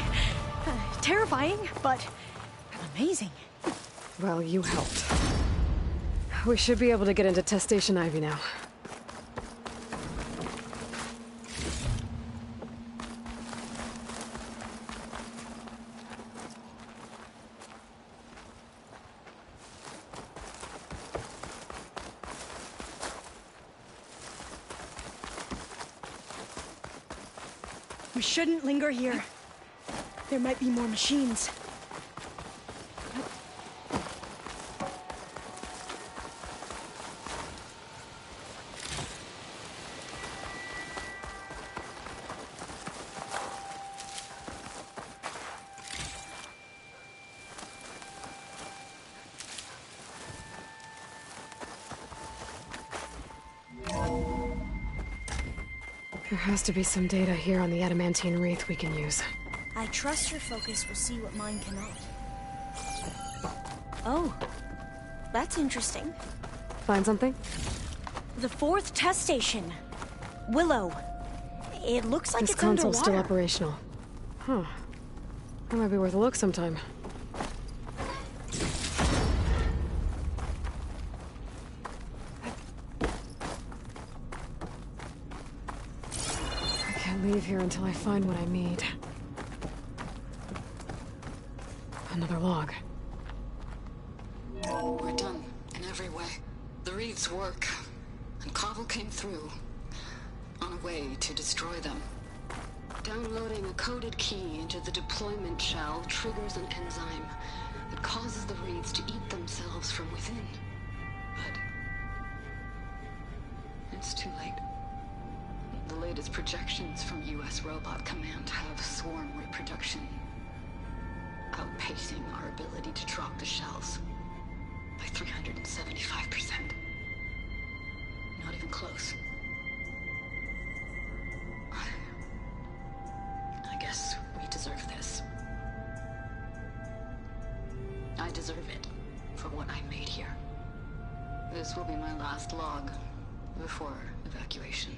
Terrifying, but amazing. Well, you helped. We should be able to get into Test Station Ivy now. We shouldn't linger here. There might be more machines. There has to be some data here on the adamantine wreath we can use. I trust your focus will see what mine cannot. Oh, that's interesting. Find something? The 4th test station. Willow. It looks like this it's console's underwater. still operational. Huh. That might be worth a look sometime. I can't leave here until I find what I need. Another log. We're done, in every way. The wreaths work, and Cobble came through, on a way to destroy them. Downloading a coded key into the deployment shell triggers an enzyme that causes the wreaths to eat themselves from within. But it's too late. The latest projections from U.S. Robot Command have swarm reproduction outpacing our ability to drop the shells by 375%. Not even close. I guess we deserve this. I deserve it for what I made here. This will be my last log before evacuation.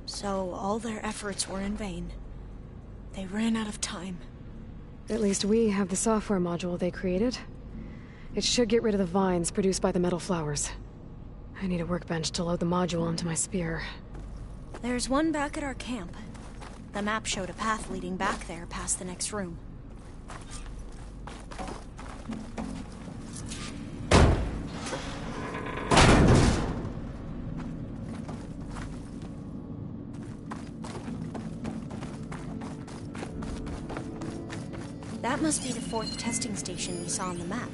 So all their efforts were in vain. They ran out of time. At least we have the software module they created. It should get rid of the vines produced by the metal flowers. I need a workbench to load the module onto my spear. There's one back at our camp. The map showed a path leading back there past the next room. That must be the 4th testing station we saw on the map.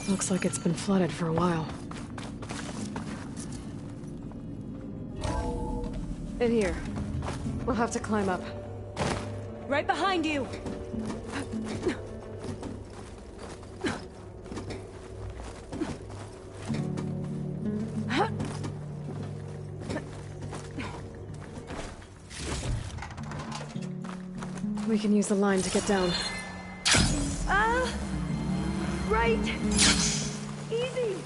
Looks like it's been flooded for a while. In here. We'll have to climb up. Right behind you! We can use the line to get down. Right! Easy!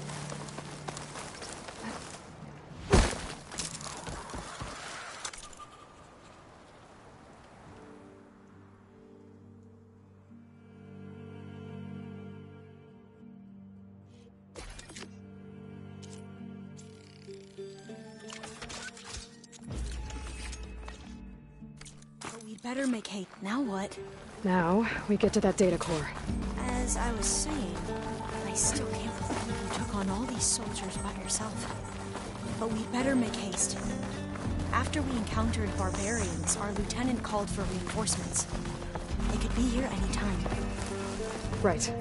But we'd better make haste. Now what? Now, we get to that data core. As I was saying, I still can't believe you took on all these soldiers by yourself. But we'd better make haste. After we encountered barbarians, our lieutenant called for reinforcements. They could be here any time. Right.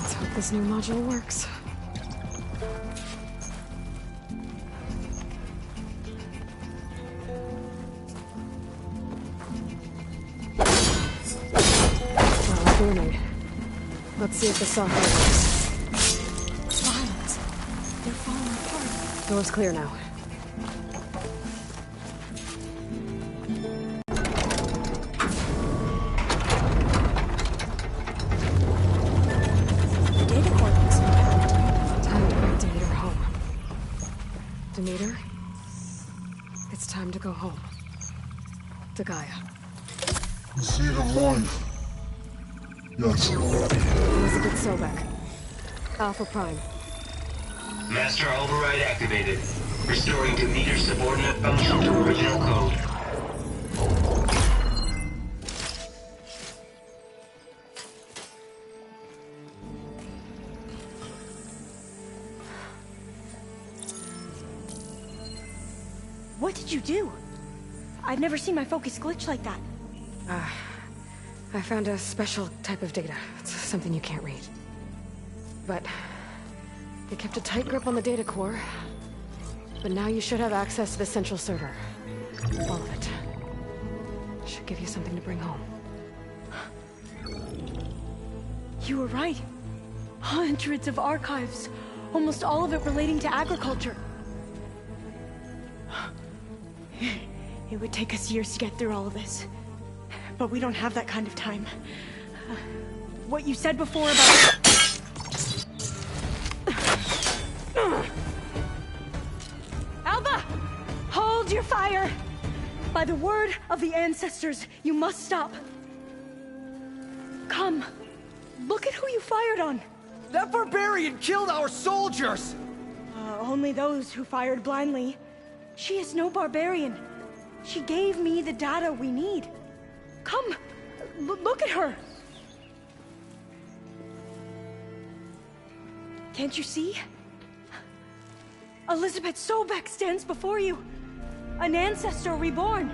Let's hope this new module works. Booming. Let's see if the software works. Violence. They're falling apart. Door's clear now. Demeter, it's time to go home. To Gaia. Seed of life. Yes. Elizabeth Sobek. Alpha Prime. Master override activated. Restoring Demeter's subordinate function to original code. What did you do? I've never seen my focus glitch like that. I found a special type of data. It's something you can't read. But they kept a tight grip on the data core. But now you should have access to the central server. All of it. Should give you something to bring home. You were right. Hundreds of archives. Almost all of it relating to agriculture. It would take us years to get through all of this. But we don't have that kind of time. What you said before about... Alva! Hold your fire! By the word of the ancestors, you must stop. Come. Look at who you fired on. That barbarian killed our soldiers! Only those who fired blindly. She is no barbarian. She gave me the data we need. Come, look at her. Can't you see? Elizabeth Sobek stands before you. An ancestor reborn.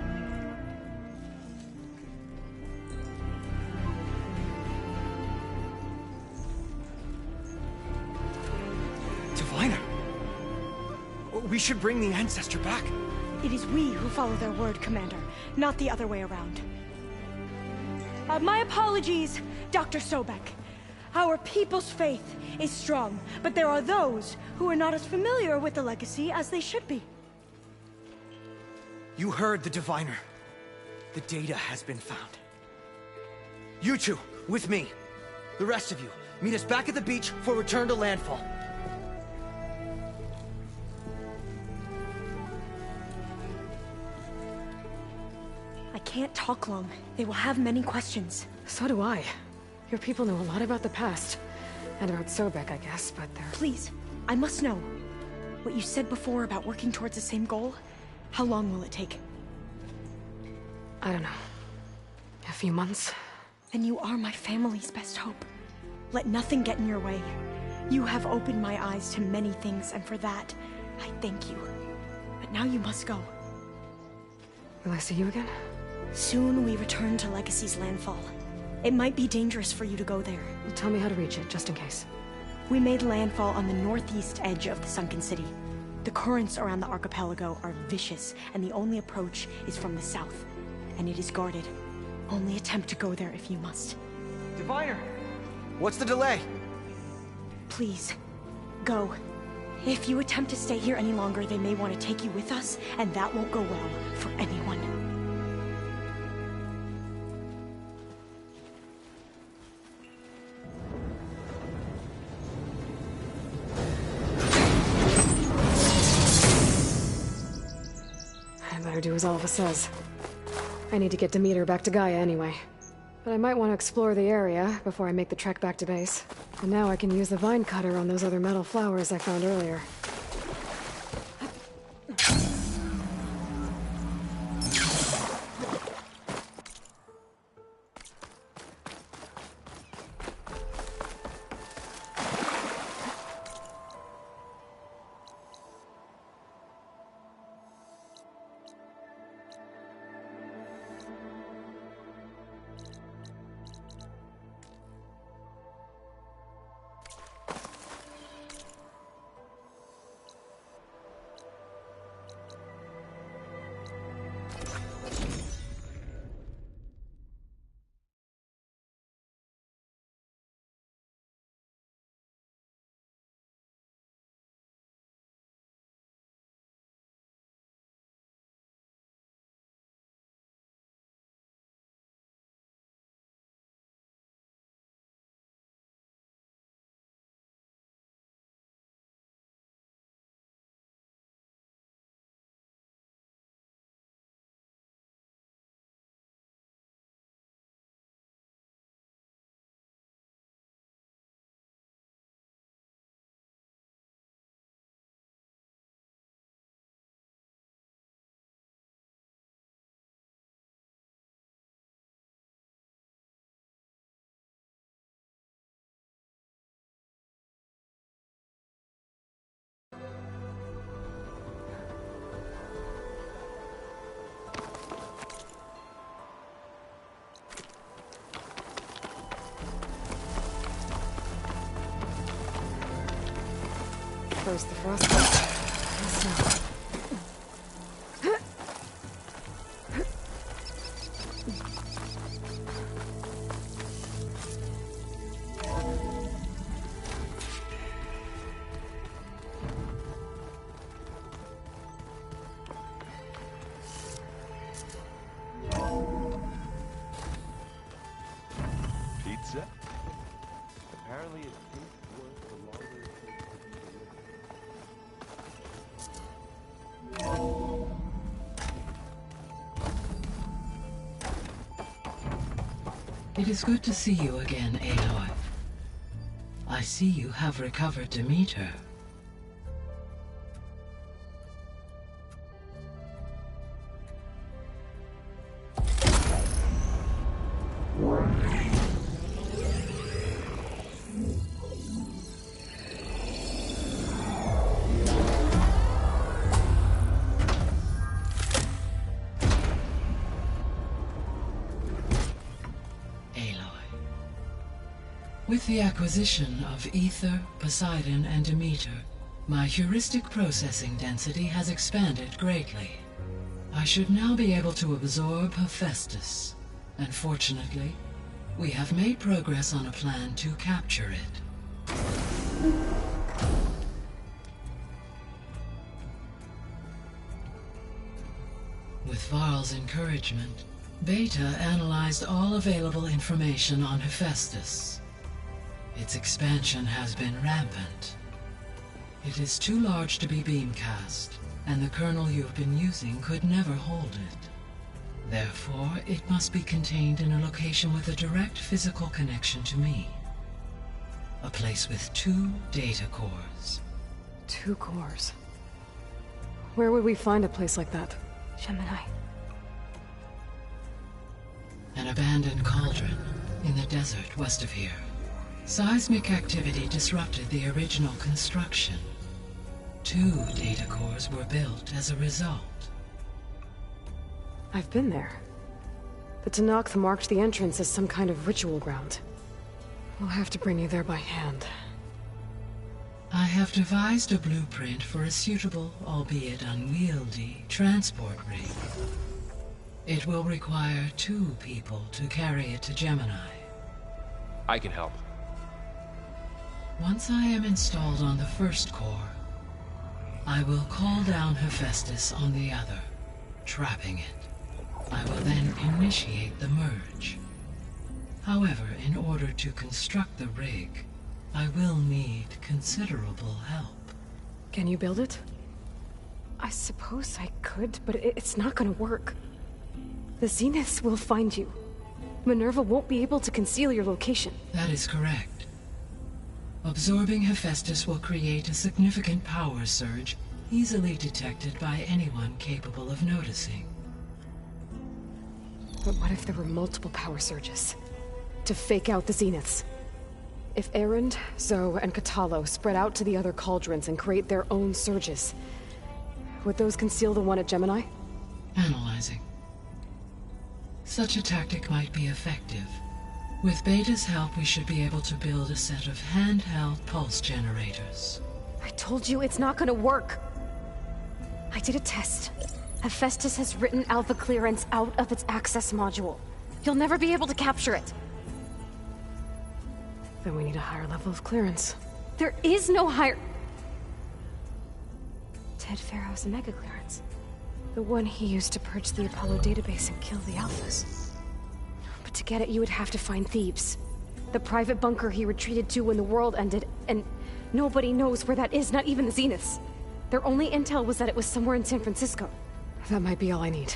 Diviner! We should bring the ancestor back. It is we who follow their word, Commander, not the other way around. My apologies, Dr. Sobek. Our people's faith is strong, but there are those who are not as familiar with the legacy as they should be. You heard the diviner. The data has been found. You two, with me. The rest of you, meet us back at the beach for return to landfall. I can't talk long. They will have many questions. So do I. Your people know a lot about the past. And about Sobek, I guess, but they're... Please, I must know. What you said before about working towards the same goal, how long will it take? I don't know. A few months? Then you are my family's best hope. Let nothing get in your way. You have opened my eyes to many things, and for that, I thank you. But now you must go. Will I see you again? Soon we return to Legacy's landfall. It might be dangerous for you to go there. Tell me how to reach it, just in case. We made landfall on the northeast edge of the sunken city. The currents around the archipelago are vicious, and the only approach is from the south. And it is guarded. Only attempt to go there if you must. Diviner! What's the delay? Please, go. If you attempt to stay here any longer, they may want to take you with us, and that won't go well for anyone. I better do as Alva says. I need to get Demeter back to Gaia anyway. But I might want to explore the area before I make the trek back to base. And now I can use the vine cutter on those other metal flowers I found earlier. first, the frostbite. Pizza? Apparently it tastes worse the longer it takes to be delivered. It is good to see you again, Aloy. I see you have recovered Demeter. With the acquisition of Ether, Poseidon, and Demeter, my heuristic processing density has expanded greatly. I should now be able to absorb Hephaestus, and fortunately, we have made progress on a plan to capture it. With Varl's encouragement, Beta analyzed all available information on Hephaestus. Its expansion has been rampant. It is too large to be beamcast, and the kernel you've been using could never hold it. Therefore, it must be contained in a location with a direct physical connection to me. A place with 2 data cores. 2 cores? Where would we find a place like that? Gemini. An abandoned cauldron in the desert west of here. Seismic activity disrupted the original construction. 2 data cores were built as a result. I've been there. The Tenakth marked the entrance as some kind of ritual ground. We'll have to bring you there by hand. I have devised a blueprint for a suitable, albeit unwieldy, transport rig. It will require 2 people to carry it to Gemini. I can help. Once I am installed on the first core, I will call down Hephaestus on the other, trapping it. I will then initiate the merge. However, in order to construct the rig, I will need considerable help. Can you build it? I suppose I could, but it's not gonna work. The Zeniths will find you. Minerva won't be able to conceal your location. That is correct. Absorbing Hephaestus will create a significant power surge, easily detected by anyone capable of noticing. But what if there were multiple power surges? To fake out the Zeniths? If Erend, Zoe, and Katalo spread out to the other cauldrons and create their own surges, would those conceal the one at Gemini? Analyzing. Such a tactic might be effective. With Beta's help, we should be able to build a set of handheld pulse generators. I told you it's not gonna work! I did a test. Hephaestus has written Alpha clearance out of its access module. You'll never be able to capture it. Then we need a higher level of clearance. There is no higher... Ted Pharaoh's mega clearance. The one he used to purge the Apollo database and kill the Alphas. But to get it, you would have to find Thebes. The private bunker he retreated to when the world ended, and nobody knows where that is, not even the Zeniths. Their only intel was that it was somewhere in San Francisco. That might be all I need.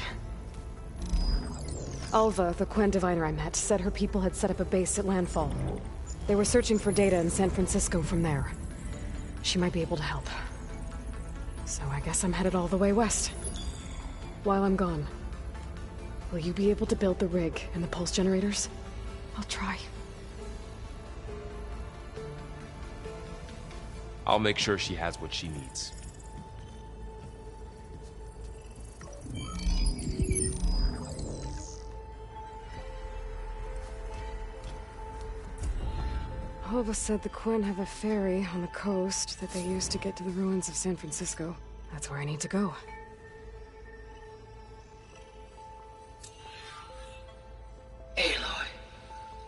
Alva, the Quen diviner I met, said her people had set up a base at landfall. They were searching for data in San Francisco from there. She might be able to help. So I guess I'm headed all the way west. While I'm gone, will you be able to build the rig and the pulse generators? I'll try. I'll make sure she has what she needs. Hova said the Quen have a ferry on the coast that they use to get to the ruins of San Francisco. That's where I need to go. Aloy,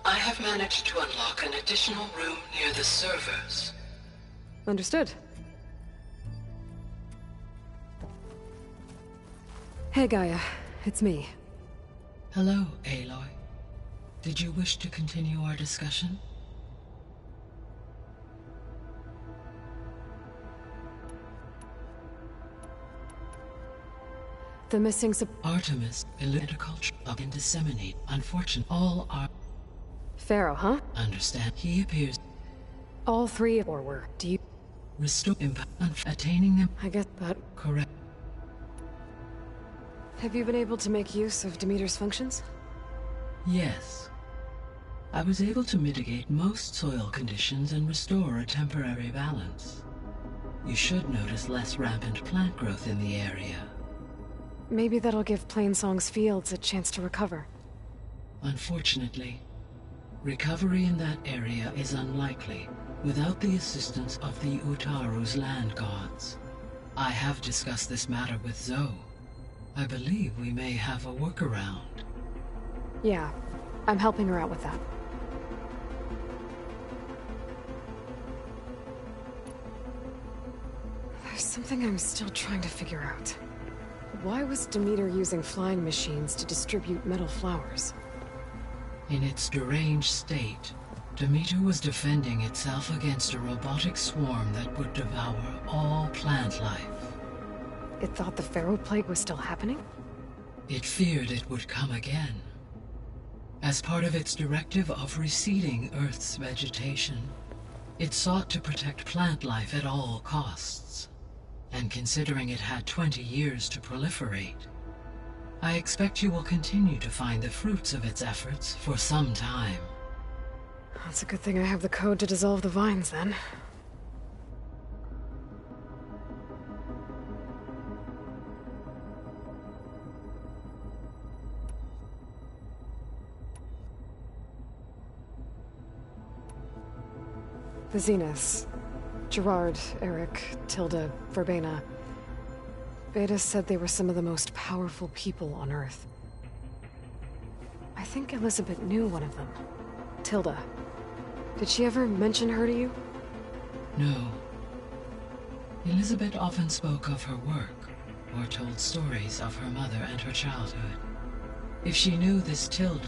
I have managed to unlock an additional room near the servers. Understood. Hey, Gaia. It's me. Hello, Aloy. Did you wish to continue our discussion? The missing Artemis, illiterate culture, and disseminate. Unfortunate, all are... Pharaoh, huh? Understand. He appears... All three or were. Do you... Restore impact. Attaining them. I get that. Correct. Have you been able to make use of Demeter's functions? Yes. I was able to mitigate most soil conditions and restore a temporary balance. You should notice less rampant plant growth in the area. Maybe that'll give Plainsong's fields a chance to recover. Unfortunately, recovery in that area is unlikely without the assistance of the Utaru's land gods. I have discussed this matter with Zoe. I believe we may have a workaround. Yeah, I'm helping her out with that. There's something I'm still trying to figure out. Why was Demeter using flying machines to distribute metal flowers? In its deranged state, Demeter was defending itself against a robotic swarm that would devour all plant life. It thought the Pharaoh Plague was still happening? It feared it would come again. As part of its directive of reseeding Earth's vegetation, it sought to protect plant life at all costs. And considering it had 20 years to proliferate, I expect you will continue to find the fruits of its efforts for some time. That's a good thing I have the code to dissolve the vines, then. The Zeniths. Gerard, Eric, Tilda, Verbena. Beta said they were some of the most powerful people on Earth. I think Elizabeth knew one of them. Tilda. Did she ever mention her to you? No. Elizabeth often spoke of her work, or told stories of her mother and her childhood. If she knew this Tilda,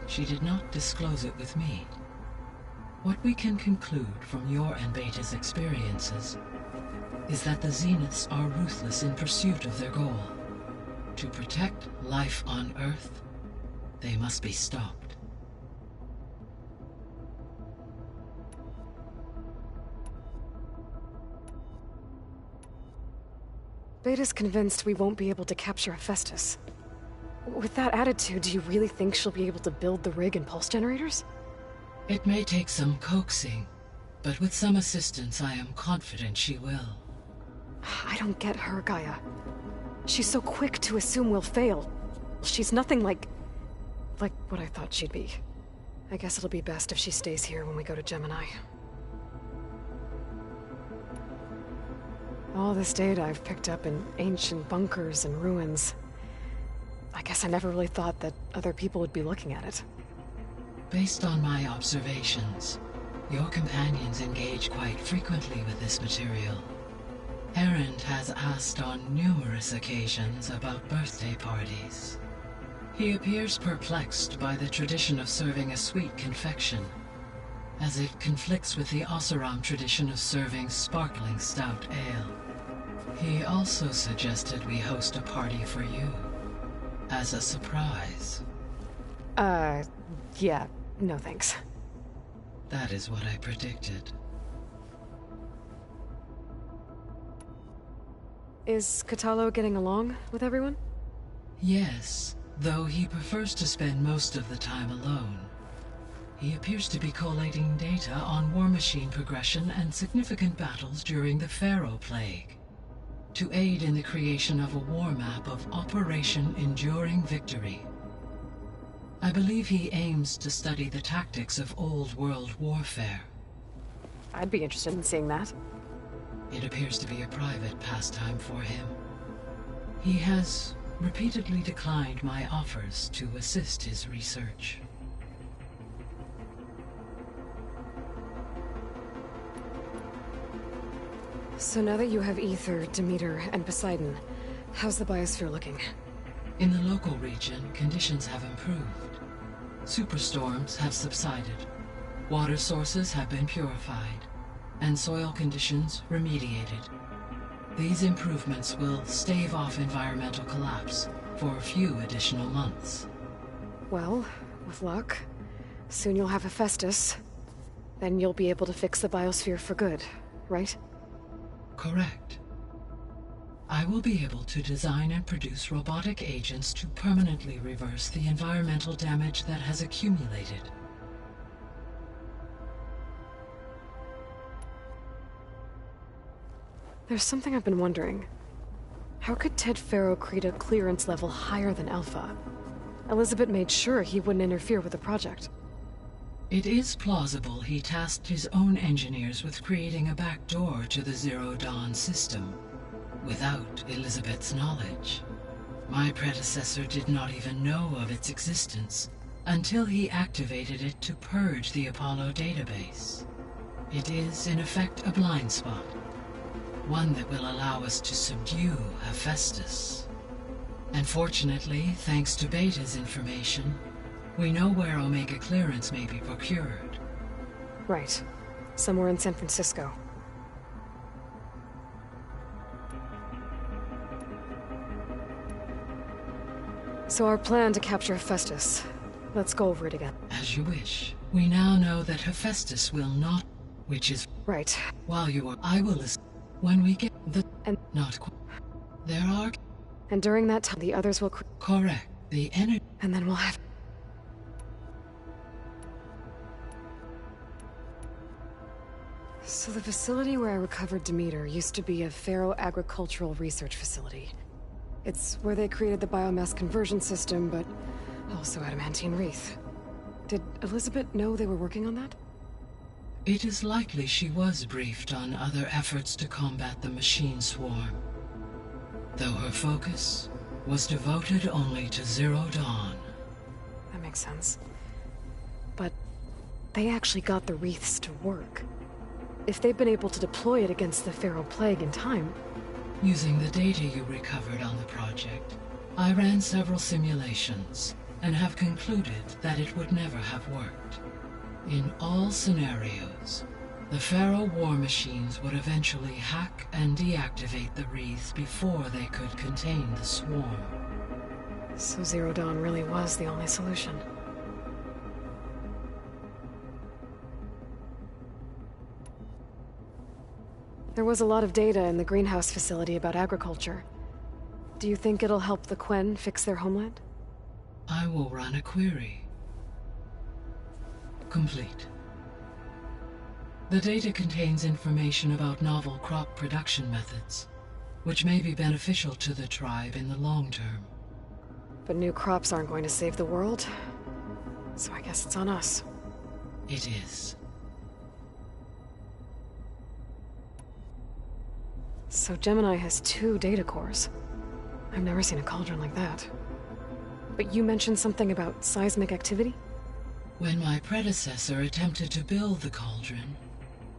she did not disclose it with me. What we can conclude from your and Beta's experiences is that the Zeniths are ruthless in pursuit of their goal. To protect life on Earth, they must be stopped. Beta's convinced we won't be able to capture Hephaestus. With that attitude, do you really think she'll be able to build the rig and pulse generators? It may take some coaxing, but with some assistance I am confident she will. I don't get her, Gaia. She's so quick to assume we'll fail. She's nothing like what I thought she'd be. I guess it'll be best if she stays here when we go to Gemini. All this data I've picked up in ancient bunkers and ruins. I guess I never really thought that other people would be looking at it. Based on my observations, your companions engage quite frequently with this material. Erend has asked on numerous occasions about birthday parties. He appears perplexed by the tradition of serving a sweet confection, as it conflicts with the Oseram tradition of serving sparkling stout ale. He also suggested we host a party for you, as a surprise. Yeah, no thanks. That is what I predicted. Is Katalo getting along with everyone? Yes, though he prefers to spend most of the time alone. He appears to be collating data on war machine progression and significant battles during the Pharaoh Plague, to aid in the creation of a war map of Operation Enduring Victory. I believe he aims to study the tactics of old world warfare, I'd be interested in seeing that. It appears to be a private pastime for him. He has repeatedly declined my offers to assist his research. So now that you have Ether, Demeter, and Poseidon, how's the biosphere looking? In the local region, conditions have improved. Superstorms have subsided. Water sources have been purified, and soil conditions remediated. These improvements will stave off environmental collapse for a few additional months. Well, with luck, soon you'll have Hephaestus. Then you'll be able to fix the biosphere for good, right? Correct. I will be able to design and produce robotic agents to permanently reverse the environmental damage that has accumulated. There's something I've been wondering. How could Ted Faro create a clearance level higher than Alpha? Elizabeth made sure he wouldn't interfere with the project. It is plausible he tasked his own engineers with creating a backdoor to the Zero Dawn system, without Elizabeth's knowledge. My predecessor did not even know of its existence until he activated it to purge the Apollo database. It is, in effect, a blind spot. One that will allow us to subdue Hephaestus. And fortunately, thanks to Beta's information, we know where Omega clearance may be procured. Right. Somewhere in San Francisco. So our plan to capture Hephaestus. Let's go over it again. As you wish. We now know that Hephaestus will not, which is... Right. While you are... I will... When we get the... And... Not... There are... And during that time, the others will... Correct. The energy... And then we'll have... So the facility where I recovered Demeter used to be a Faro agricultural research facility. It's where they created the biomass conversion system, but also adamantine wreath. Did Elizabeth know they were working on that? It is likely she was briefed on other efforts to combat the machine swarm, though her focus was devoted only to Zero Dawn. That makes sense. But they actually got the wreaths to work. If they've been able to deploy it against the Faro Plague in time... Using the data you recovered on the project, I ran several simulations and have concluded that it would never have worked. In all scenarios, the Faro war machines would eventually hack and deactivate the wreaths before they could contain the swarm. So Zero Dawn really was the only solution. There was a lot of data in the greenhouse facility about agriculture. Do you think it'll help the Quen fix their homeland? I will run a query. Complete. The data contains information about novel crop production methods, which may be beneficial to the tribe in the long term. But new crops aren't going to save the world, so I guess it's on us. It is. So Gemini has 2 data cores. I've never seen a cauldron like that. But you mentioned something about seismic activity? When my predecessor attempted to build the cauldron,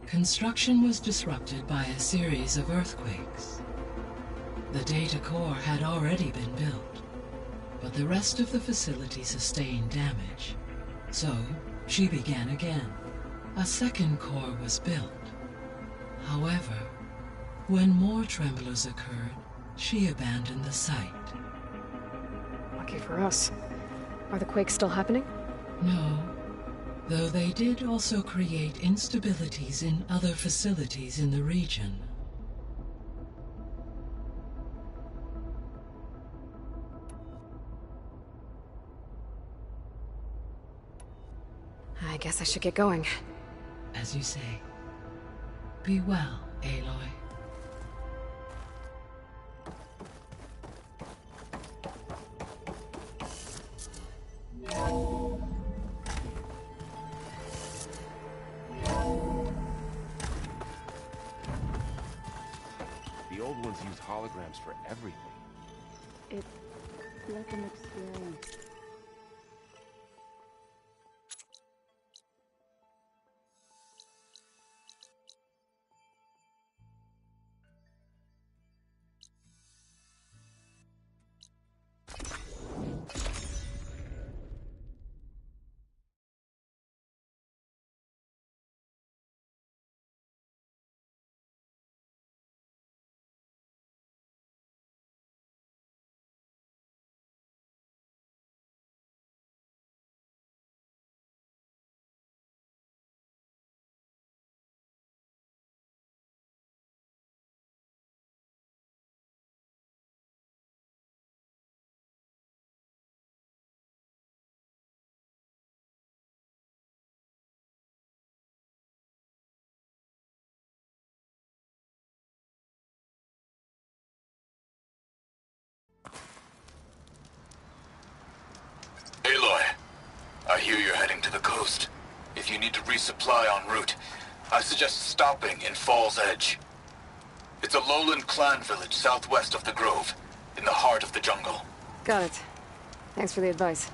construction was disrupted by a series of earthquakes. The data core had already been built, but the rest of the facility sustained damage. So, she began again. A second core was built. However, when more tremblers occurred, she abandoned the site. Lucky for us. Are the quakes still happening? No, though they did also create instabilities in other facilities in the region. I guess I should get going. As you say. Be well, Aloy. The old ones used holograms for everything. It's like an experience. Aloy, I hear you're heading to the coast. If you need to resupply en route, I suggest stopping in Fall's Edge. It's a lowland clan village southwest of the Grove, in the heart of the jungle. Got it. Thanks for the advice.